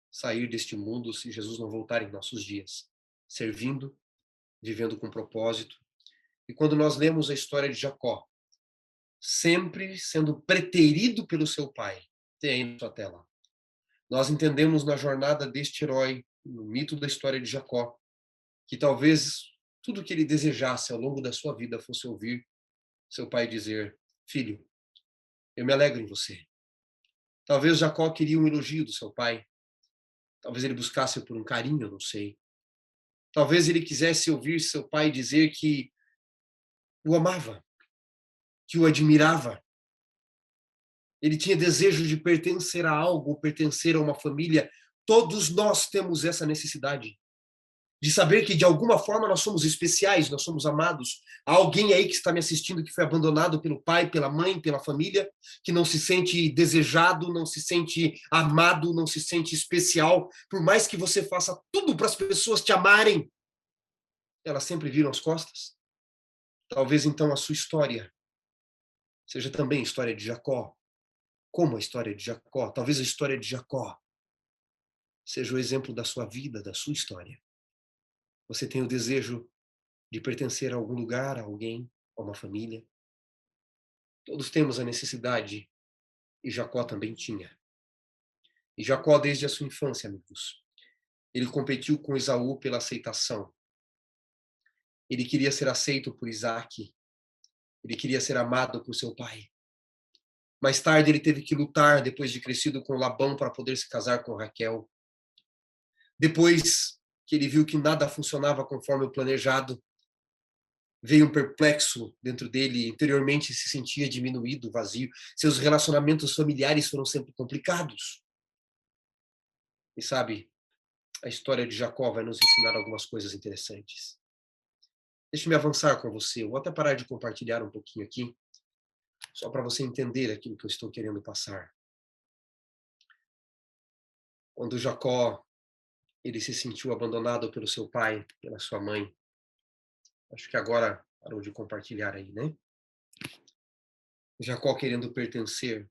sair deste mundo se Jesus não voltar em nossos dias, servindo, vivendo com propósito. E quando nós lemos a história de Jacó, sempre sendo preterido pelo seu pai, tem aí na sua tela, nós entendemos na jornada deste herói, no mito da história de Jacó, que talvez tudo que ele desejasse ao longo da sua vida fosse ouvir seu pai dizer: filho, eu me alegro em você. Talvez Jacó queria um elogio do seu pai. Talvez ele buscasse por um carinho, não sei. Talvez ele quisesse ouvir seu pai dizer que o amava, que o admirava. Ele tinha desejo de pertencer a algo, pertencer a uma família. Todos nós temos essa necessidade de saber que de alguma forma nós somos especiais, nós somos amados. Há alguém aí que está me assistindo que foi abandonado pelo pai, pela mãe, pela família, que não se sente desejado, não se sente amado, não se sente especial. Por mais que você faça tudo para as pessoas te amarem, elas sempre viram as costas. Talvez então a sua história seja também a história de Jacó. Como a história de Jacó? Talvez a história de Jacó seja o exemplo da sua vida, da sua história. Você tem o desejo de pertencer a algum lugar, a alguém, a uma família. Todos temos a necessidade, e Jacó também tinha. E Jacó, desde a sua infância, amigos, ele competiu com Esaú pela aceitação. Ele queria ser aceito por Isaque. Ele queria ser amado por seu pai. Mais tarde, ele teve que lutar, depois de crescido com Labão, para poder se casar com Raquel. Depois que ele viu que nada funcionava conforme o planejado, veio um perplexo dentro dele, interiormente se sentia diminuído, vazio. Seus relacionamentos familiares foram sempre complicados. E sabe, a história de Jacó vai nos ensinar algumas coisas interessantes. Deixe-me avançar com você, eu vou até parar de compartilhar um pouquinho aqui, só para você entender aquilo que eu estou querendo passar. Quando Jacó, ele se sentiu abandonado pelo seu pai, pela sua mãe, acho que agora parou de compartilhar aí, né? Jacó querendo pertencer,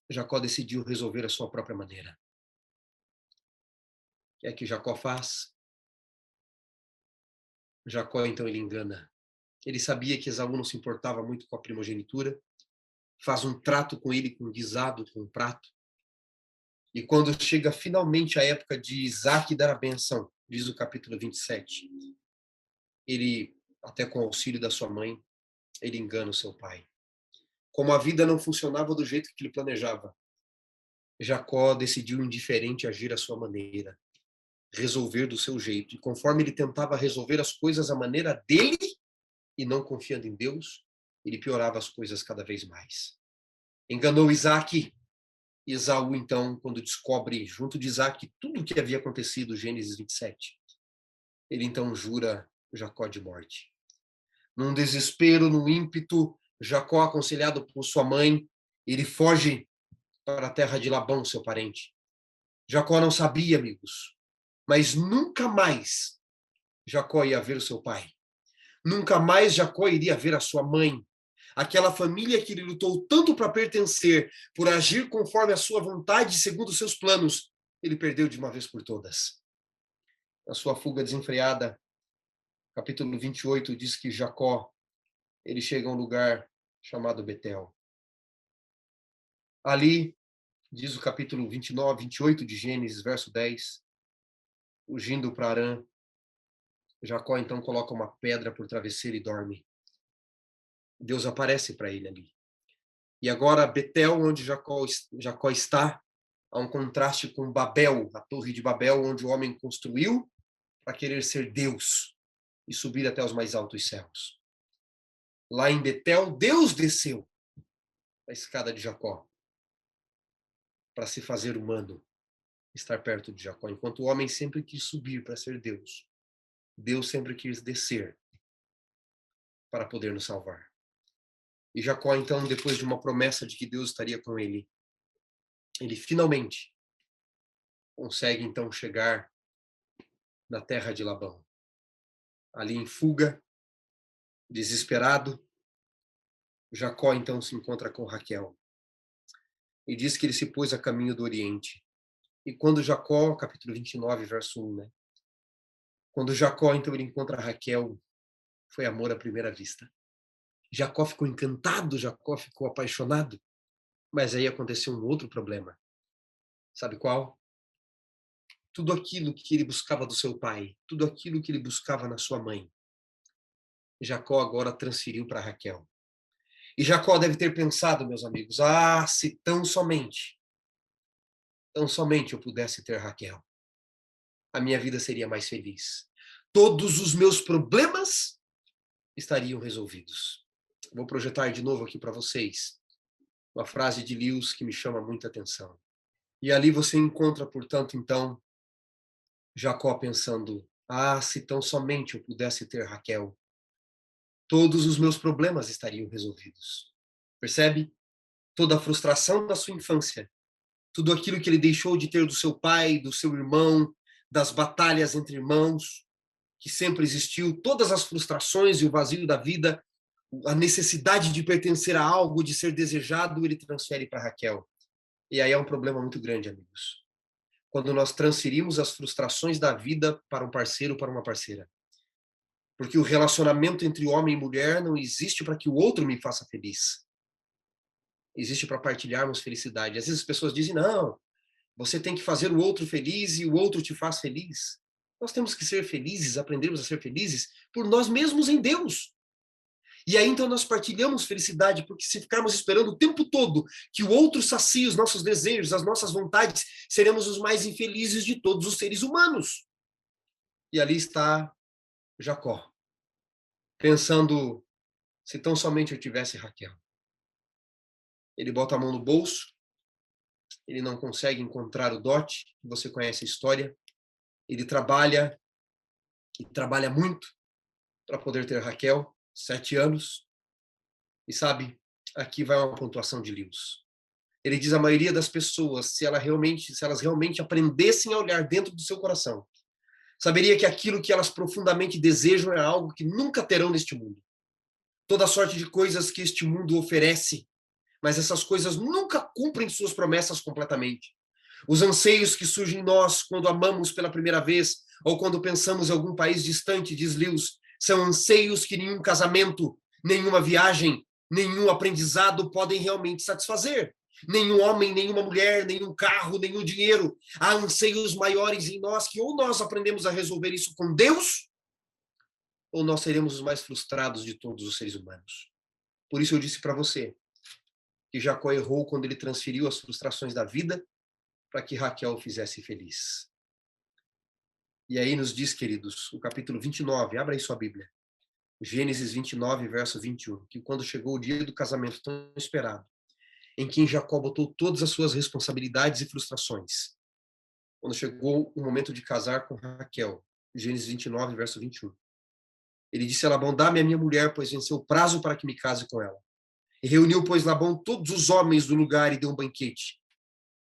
Jacó decidiu resolver a sua própria maneira. O que é que Jacó faz? Jacó, então, ele engana. Ele sabia que Esaú não se importava muito com a primogenitura, faz um trato com ele, com um guisado, com um prato. E quando chega finalmente a época de Isaque dar a benção, diz o capítulo 27, ele, até com o auxílio da sua mãe, ele engana o seu pai. Como a vida não funcionava do jeito que ele planejava, Jacó decidiu indiferente agir à sua maneira, resolver do seu jeito. E conforme ele tentava resolver as coisas à maneira dele, e não confiando em Deus, ele piorava as coisas cada vez mais. Enganou Isaque. Esaú, então, quando descobre, junto de Isaque, tudo o que havia acontecido, Gênesis 27, ele então jura Jacó de morte. Num desespero, num ímpeto, Jacó, aconselhado por sua mãe, ele foge para a terra de Labão, seu parente. Jacó não sabia, amigos, mas nunca mais Jacó ia ver o seu pai. Nunca mais Jacó iria ver a sua mãe. Aquela família que ele lutou tanto para pertencer, por agir conforme a sua vontade, segundo os seus planos, ele perdeu de uma vez por todas. Na sua fuga desenfreada, capítulo 28 diz que Jacó, ele chega a um lugar chamado Betel. Ali, diz o capítulo 29, 28 de Gênesis, verso 10, fugindo para Harã, Jacó então coloca uma pedra por travesseiro e dorme. Deus aparece para ele ali. E agora, Betel, onde Jacó está, há um contraste com Babel, a torre de Babel, onde o homem construiu para querer ser Deus e subir até os mais altos céus. Lá em Betel, Deus desceu a escada de Jacó para se fazer humano, estar perto de Jacó. Enquanto o homem sempre quis subir para ser Deus, Deus sempre quis descer para poder nos salvar. E Jacó, então, depois de uma promessa de que Deus estaria com ele finalmente consegue, então, chegar na terra de Labão. Ali em fuga, desesperado, Jacó, então, se encontra com Raquel. E diz que ele se pôs a caminho do Oriente. E quando Jacó, capítulo 29, verso 1, né? Quando Jacó, então, ele encontra Raquel, foi amor à primeira vista. Jacó ficou encantado, Jacó ficou apaixonado. Mas aí aconteceu um outro problema. Sabe qual? Tudo aquilo que ele buscava do seu pai, tudo aquilo que ele buscava na sua mãe, Jacó agora transferiu para Raquel. E Jacó deve ter pensado, meus amigos, se tão somente eu pudesse ter Raquel, a minha vida seria mais feliz. Todos os meus problemas estariam resolvidos. Vou projetar de novo aqui para vocês uma frase de Lewis que me chama muita atenção. E ali você encontra, portanto, então, Jacó pensando, se tão somente eu pudesse ter Raquel, todos os meus problemas estariam resolvidos. Percebe? Toda a frustração da sua infância, tudo aquilo que ele deixou de ter do seu pai, do seu irmão, das batalhas entre irmãos, que sempre existiu, todas as frustrações e o vazio da vida, a necessidade de pertencer a algo, de ser desejado, ele transfere para Raquel. E aí é um problema muito grande, amigos. Quando nós transferimos as frustrações da vida para um parceiro, para uma parceira. Porque o relacionamento entre homem e mulher não existe para que o outro me faça feliz. Existe para partilharmos felicidade. Às vezes as pessoas dizem, não, você tem que fazer o outro feliz e o outro te faz feliz. Nós temos que ser felizes, aprendermos a ser felizes por nós mesmos em Deus. E aí então nós partilhamos felicidade, porque se ficarmos esperando o tempo todo que o outro sacie os nossos desejos, as nossas vontades, seremos os mais infelizes de todos os seres humanos. E ali está Jacó, pensando, se tão somente eu tivesse Raquel. Ele bota a mão no bolso, ele não consegue encontrar o dote, você conhece a história. Ele trabalha, e trabalha muito, para poder ter Raquel, 7 anos. E sabe, aqui vai uma pontuação de Lewis. Ele diz, a maioria das pessoas, se elas realmente aprendessem a olhar dentro do seu coração, saberia que aquilo que elas profundamente desejam é algo que nunca terão neste mundo. Toda sorte de coisas que este mundo oferece, mas essas coisas nunca cumprem suas promessas completamente. Os anseios que surgem em nós quando amamos pela primeira vez, ou quando pensamos em algum país distante, diz Lewis, são anseios que nenhum casamento, nenhuma viagem, nenhum aprendizado podem realmente satisfazer. Nenhum homem, nenhuma mulher, nenhum carro, nenhum dinheiro. Há anseios maiores em nós que ou nós aprendemos a resolver isso com Deus, ou nós seremos os mais frustrados de todos os seres humanos. Por isso eu disse para você que Jacó errou quando ele transferiu as frustrações da vida para que Raquel o fizesse feliz. E aí nos diz, queridos, o capítulo 29, abra aí sua Bíblia, Gênesis 29, verso 21, que quando chegou o dia do casamento tão esperado, em que Jacó botou todas as suas responsabilidades e frustrações, quando chegou o momento de casar com Raquel, Gênesis 29, verso 21, ele disse a Labão, dá-me a minha mulher, pois venceu o prazo para que me case com ela. E reuniu, pois, Labão todos os homens do lugar e deu um banquete.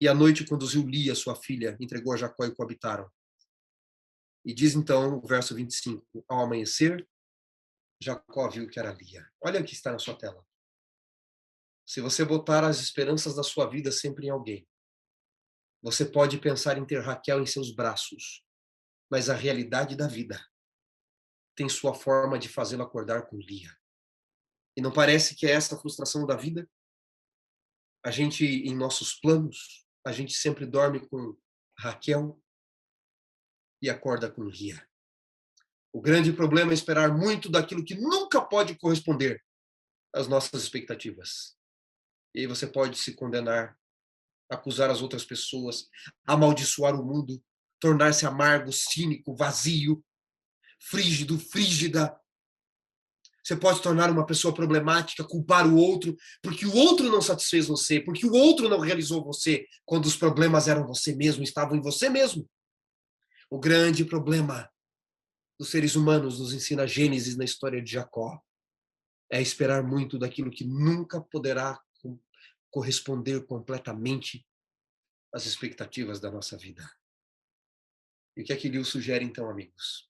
E à noite conduziu Lia, sua filha, entregou a Jacó e coabitaram. E diz então o verso 25, ao amanhecer, Jacó viu que era Lia. Olha o que está na sua tela. Se você botar as esperanças da sua vida sempre em alguém, você pode pensar em ter Raquel em seus braços, mas a realidade da vida tem sua forma de fazê-lo acordar com Lia. E não parece que é essa a frustração da vida? A gente, em nossos planos, a gente sempre dorme com Raquel e acorda com Lia. O grande problema é esperar muito daquilo que nunca pode corresponder às nossas expectativas. E aí você pode se condenar, acusar as outras pessoas, amaldiçoar o mundo, tornar-se amargo, cínico, vazio, frígido, frígida. Você pode se tornar uma pessoa problemática, culpar o outro, porque o outro não satisfez você, porque o outro não realizou você, quando os problemas eram você mesmo, estavam em você mesmo. O grande problema dos seres humanos, nos ensina Gênesis na história de Jacó, é esperar muito daquilo que nunca poderá corresponder completamente às expectativas da nossa vida. E o que é que Liu sugere então, amigos?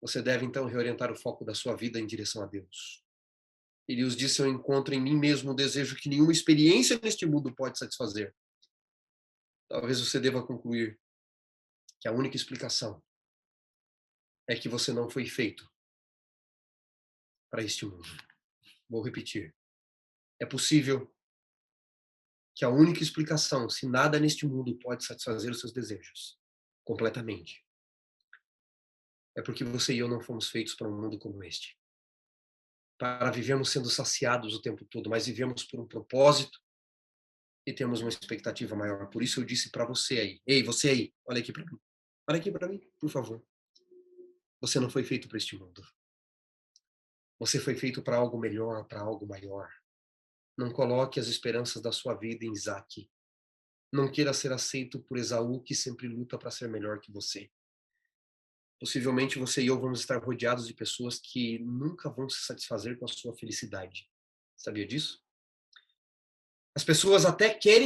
Você deve então reorientar o foco da sua vida em direção a Deus. Ele os disse: eu encontro em mim mesmo um desejo que nenhuma experiência neste mundo pode satisfazer. Talvez você deva concluir que a única explicação é que você não foi feito para este mundo. Vou repetir. É possível que a única explicação, se nada neste mundo pode satisfazer os seus desejos completamente, é porque você e eu não fomos feitos para um mundo como este. Para vivermos sendo saciados o tempo todo, mas vivemos por um propósito e temos uma expectativa maior. Por isso eu disse para você aí: ei, você aí, olha aqui para mim. Olha aqui para mim, por favor. Você não foi feito para este mundo. Você foi feito para algo melhor, para algo maior. Não coloque as esperanças da sua vida em Isaac. Não queira ser aceito por Esaú, que sempre luta para ser melhor que você. Possivelmente você e eu vamos estar rodeados de pessoas que nunca vão se satisfazer com a sua felicidade. Sabia disso?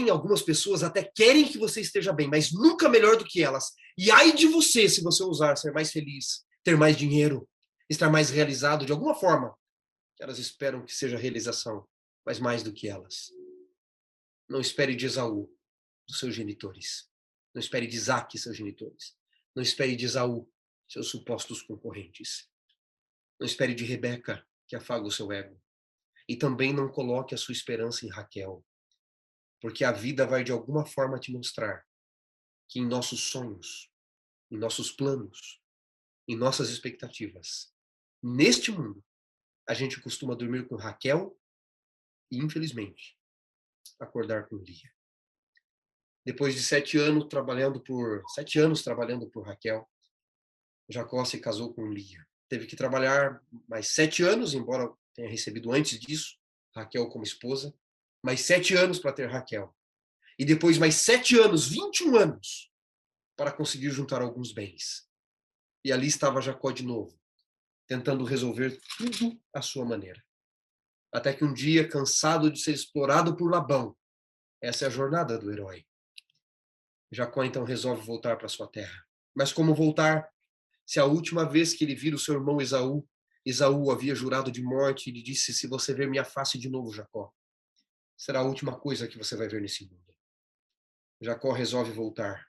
Algumas pessoas até querem que você esteja bem, mas nunca melhor do que elas. E ai de você se você ousar ser mais feliz, ter mais dinheiro, estar mais realizado de alguma forma que elas esperam que seja realização, mas mais do que elas. Não espere de Esaú, dos seus genitores. Não espere de Isaac, seus genitores. Não espere de Esaú, seus supostos concorrentes. Não espere de Rebeca, que afaga o seu ego. E também não coloque a sua esperança em Raquel, porque a vida vai de alguma forma te mostrar que em nossos sonhos, em nossos planos, em nossas expectativas, neste mundo, a gente costuma dormir com Raquel e, infelizmente, acordar com Lia. Depois de 7 anos trabalhando por Raquel, Jacó se casou com Lia. Teve que trabalhar mais 7 anos, embora tenha recebido antes disso Raquel como esposa, mais 7 anos para ter Raquel. E depois mais 7 anos, 21 anos, para conseguir juntar alguns bens. E ali estava Jacó de novo, tentando resolver tudo à sua maneira. Até que um dia, cansado de ser explorado por Labão, essa é a jornada do herói, Jacó então resolve voltar para sua terra. Mas como voltar, se a última vez que ele vira o seu irmão Esaú havia jurado de morte e lhe disse: se você ver minha face de novo, Jacó, será a última coisa que você vai ver nesse mundo. Jacó resolve voltar.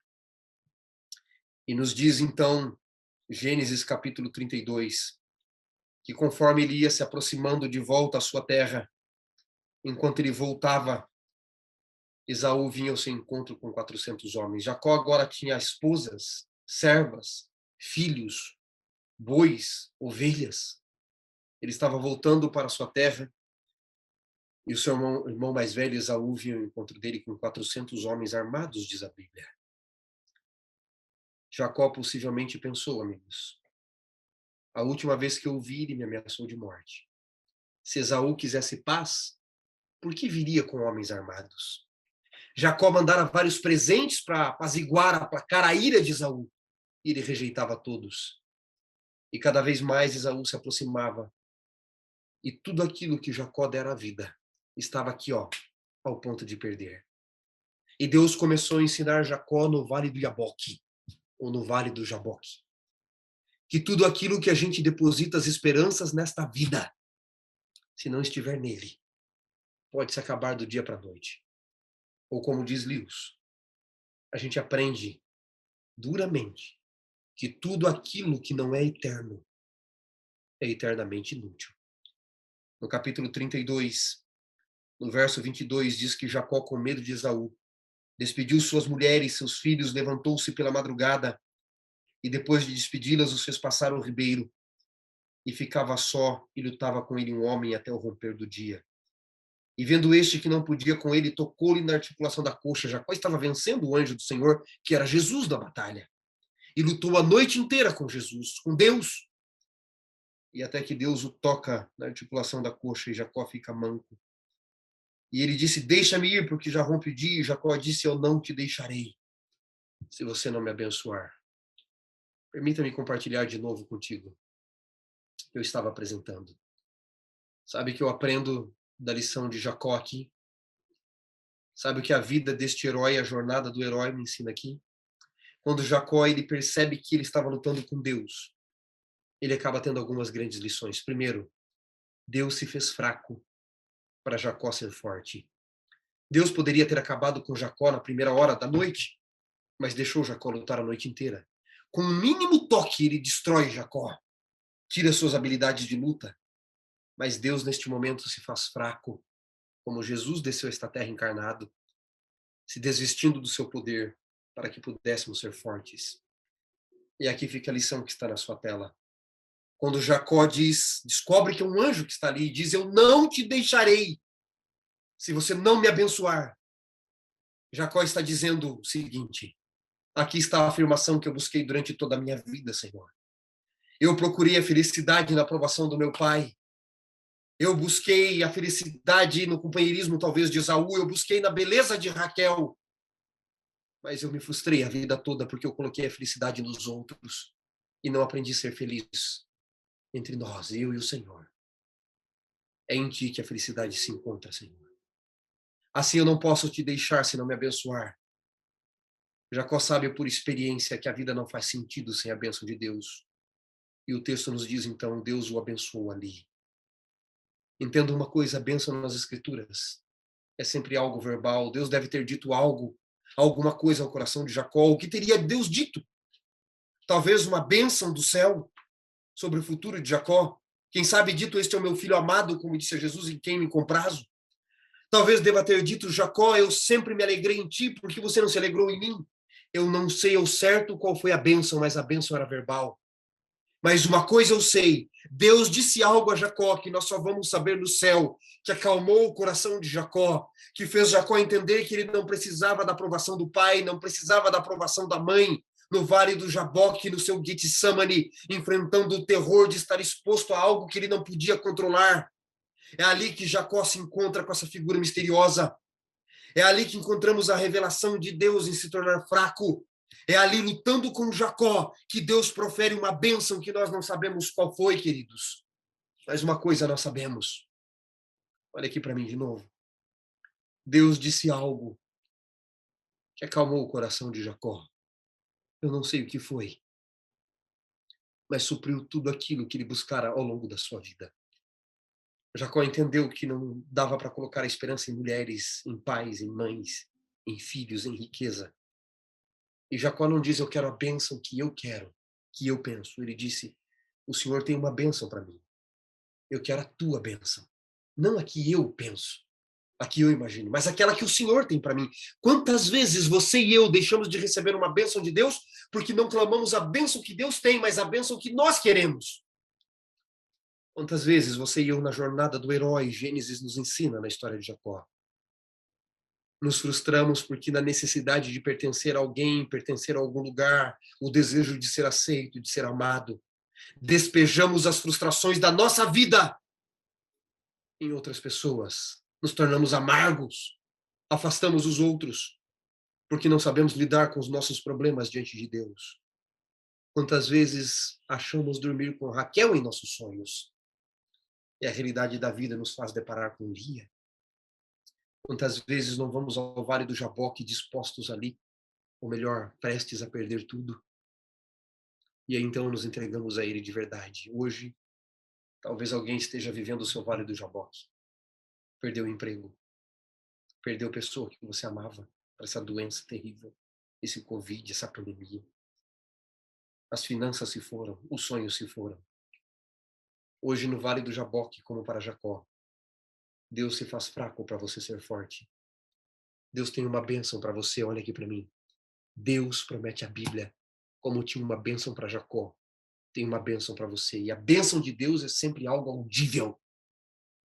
E nos diz então, Gênesis capítulo 32, que conforme ele ia se aproximando de volta à sua terra, enquanto ele voltava, Esaú vinha ao seu encontro com 400 homens. Jacó agora tinha esposas, servas, filhos, bois, ovelhas. Ele estava voltando para a sua terra e o seu irmão mais velho, Esaú, vinha ao encontro dele com 400 homens armados, diz a Bíblia. Jacó possivelmente pensou, amigos: a última vez que eu o vi, ele me ameaçou de morte. Se Esaú quisesse paz, por que viria com homens armados? Jacó mandara vários presentes para apaziguar, aplacar a ira de Esaú. E ele rejeitava todos. E cada vez mais Esaú se aproximava. E tudo aquilo que Jacó dera à vida estava aqui, ao ponto de perder. E Deus começou a ensinar Jacó no Vale do Iaboque, ou no Vale do Jaboque, que tudo aquilo que a gente deposita as esperanças nesta vida, se não estiver nele, pode se acabar do dia para a noite. Ou como diz Lewis, a gente aprende duramente que tudo aquilo que não é eterno é eternamente inútil. No capítulo 32, no verso 22, diz que Jacó, com medo de Esaú, despediu suas mulheres, seus filhos, levantou-se pela madrugada e depois de despedi-las, os fez passar o ribeiro e ficava só e lutava com ele um homem até o romper do dia. E vendo este que não podia com ele, tocou-lhe na articulação da coxa. Jacó estava vencendo o anjo do Senhor, que era Jesus da batalha. E lutou a noite inteira com Jesus, com Deus. e até que Deus o toca na articulação da coxa e Jacó fica manco. E ele disse: deixa-me ir, porque já rompe o dia. E Jacó disse: eu não te deixarei, se você não me abençoar. Permita-me compartilhar de novo contigo o que eu estava apresentando. Sabe que eu aprendo da lição de Jacó aqui? Sabe o que a vida deste herói, a jornada do herói me ensina aqui? Quando Jacó ele percebe que ele estava lutando com Deus, ele acaba tendo algumas grandes lições. Primeiro, Deus se fez fraco para Jacó ser forte. Deus poderia ter acabado com Jacó na primeira hora da noite, mas deixou Jacó lutar a noite inteira. Com um mínimo toque, ele destrói Jacó, tira suas habilidades de luta. Mas Deus, neste momento, se faz fraco, como Jesus desceu a esta terra encarnado, se desvestindo do seu poder para que pudéssemos ser fortes. E aqui fica a lição que está na sua tela. Quando Jacó descobre que é um anjo que está ali e diz: eu não te deixarei se você não me abençoar. Jacó está dizendo o seguinte: aqui está a afirmação que eu busquei durante toda a minha vida, Senhor. Eu procurei a felicidade na aprovação do meu pai. Eu busquei a felicidade no companheirismo, talvez, de Esaú. Eu busquei na beleza de Raquel. Mas eu me frustrei a vida toda porque eu coloquei a felicidade nos outros e não aprendi a ser feliz entre nós, eu e o Senhor. É em ti que a felicidade se encontra, Senhor. Assim eu não posso te deixar se não me abençoar. Jacó sabe por experiência que a vida não faz sentido sem a bênção de Deus. E o texto nos diz, então, Deus o abençoou ali. Entenda uma coisa, a bênção nas Escrituras é sempre algo verbal. Deus deve ter dito algo, alguma coisa ao coração de Jacó. O que teria Deus dito? Talvez uma bênção do céu sobre o futuro de Jacó. Quem sabe dito: este é o meu filho amado, como disse a Jesus, em quem me comprazo. Talvez deva ter dito: Jacó, eu sempre me alegrei em ti, porque você não se alegrou em mim. Eu não sei ao certo qual foi a bênção, mas a bênção era verbal. Mas uma coisa eu sei, Deus disse algo a Jacó que nós só vamos saber no céu, que acalmou o coração de Jacó, que fez Jacó entender que ele não precisava da aprovação do pai, não precisava da aprovação da mãe, no vale do Jaboque, no seu Getsemane, enfrentando o terror de estar exposto a algo que ele não podia controlar. É ali que Jacó se encontra com essa figura misteriosa. É ali que encontramos a revelação de Deus em se tornar fraco. É ali, lutando com Jacó, que Deus profere uma bênção que nós não sabemos qual foi, queridos. Mas uma coisa nós sabemos. Olha aqui para mim de novo. Deus disse algo que acalmou o coração de Jacó. Eu não sei o que foi, mas supriu tudo aquilo que ele buscara ao longo da sua vida. Jacó entendeu que não dava para colocar a esperança em mulheres, em pais, em mães, em filhos, em riqueza. E Jacó não diz: eu quero a bênção que eu quero, que eu penso. Ele disse: o Senhor tem uma bênção para mim. Eu quero a tua bênção. Não a que eu penso, a que eu imagino, mas aquela que o Senhor tem para mim. Quantas vezes você e eu deixamos de receber uma bênção de Deus porque não clamamos a bênção que Deus tem, mas a bênção que nós queremos? Quantas vezes você e eu, na jornada do herói, Gênesis nos ensina na história de Jacó, nos frustramos porque na necessidade de pertencer a alguém, pertencer a algum lugar, o desejo de ser aceito, de ser amado, despejamos as frustrações da nossa vida em outras pessoas, nos tornamos amargos, afastamos os outros, porque não sabemos lidar com os nossos problemas diante de Deus. Quantas vezes achamos dormir com Raquel em nossos sonhos, e a realidade da vida nos faz deparar com Lia? Quantas vezes não vamos ao Vale do Jaboque dispostos ali, ou melhor, prestes a perder tudo? E aí então nos entregamos a Ele de verdade. Hoje, talvez alguém esteja vivendo o seu Vale do Jaboque. Perdeu o emprego. Perdeu a pessoa que você amava para essa doença terrível, esse Covid, essa pandemia. As finanças se foram, os sonhos se foram. Hoje, no Vale do Jaboque, como para Jacó, Deus se faz fraco para você ser forte. Deus tem uma bênção para você, olha aqui para mim. Deus promete a Bíblia, como tinha uma bênção para Jacó, tem uma bênção para você. E a bênção de Deus é sempre algo audível.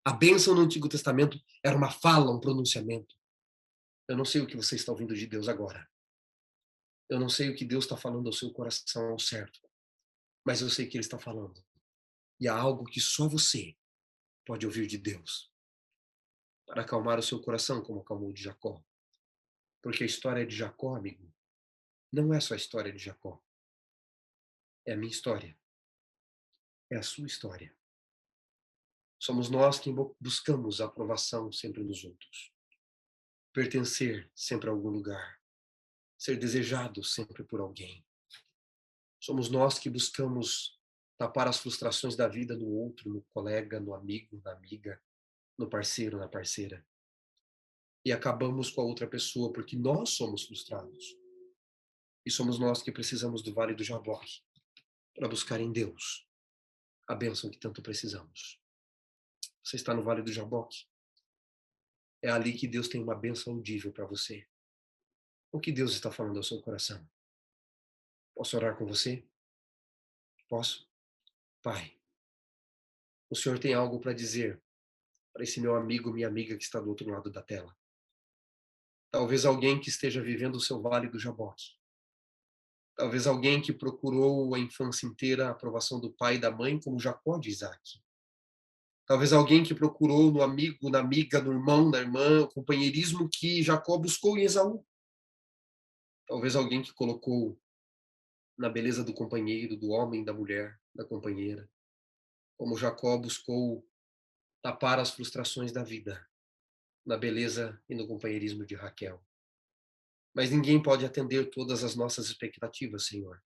A bênção no Antigo Testamento era uma fala, um pronunciamento. Eu não sei o que você está ouvindo de Deus agora. Eu não sei o que Deus está falando ao seu coração ao certo. Mas eu sei que Ele está falando. E há algo que só você pode ouvir de Deus para acalmar o seu coração, como acalmou o de Jacó. Porque a história de Jacó, amigo, não é só a história de Jacó. É a minha história. É a sua história. Somos nós quem buscamos a aprovação sempre nos outros. Pertencer sempre a algum lugar. Ser desejado sempre por alguém. Somos nós que buscamos tapar as frustrações da vida no outro, no colega, no amigo, na amiga, no parceiro, na parceira. E acabamos com a outra pessoa porque nós somos frustrados. E somos nós que precisamos do Vale do Jaboque para buscar em Deus a bênção que tanto precisamos. Você está no Vale do Jaboque? É ali que Deus tem uma bênção audível para você. O que Deus está falando ao seu coração? Posso orar com você? Posso? Pai, o Senhor tem algo para dizer para esse meu amigo, minha amiga que está do outro lado da tela. Talvez alguém que esteja vivendo o seu Vale do Jaboque. Talvez alguém que procurou a infância inteira a aprovação do pai e da mãe, como Jacó de Isaac. Talvez alguém que procurou no amigo, na amiga, no irmão, na irmã, o companheirismo que Jacó buscou em Esaú. Talvez alguém que colocou na beleza do companheiro, do homem, da mulher, da companheira. Como Jacó buscou tapar as frustrações da vida, na beleza e no companheirismo de Raquel. Mas ninguém pode atender todas as nossas expectativas, Senhor.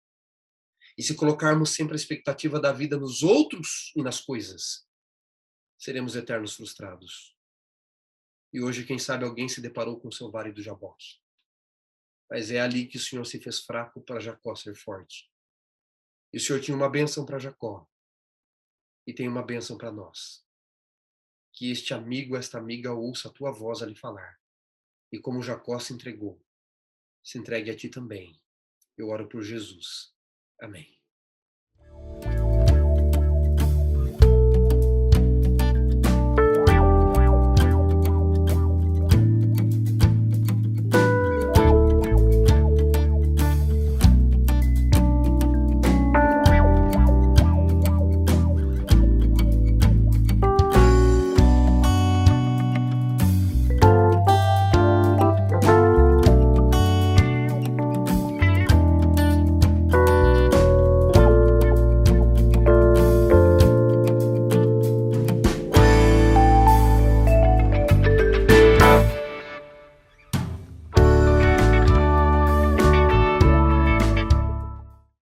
E se colocarmos sempre a expectativa da vida nos outros e nas coisas, seremos eternos frustrados. E hoje, quem sabe, alguém se deparou com o seu Vale do Jaboque. Mas é ali que o Senhor se fez fraco para Jacó ser forte. E o Senhor tinha uma bênção para Jacó. E tem uma bênção para nós. Que este amigo, esta amiga, ouça a tua voz a lhe falar. E como Jacó se entregou, se entregue a ti também. Eu oro por Jesus. Amém.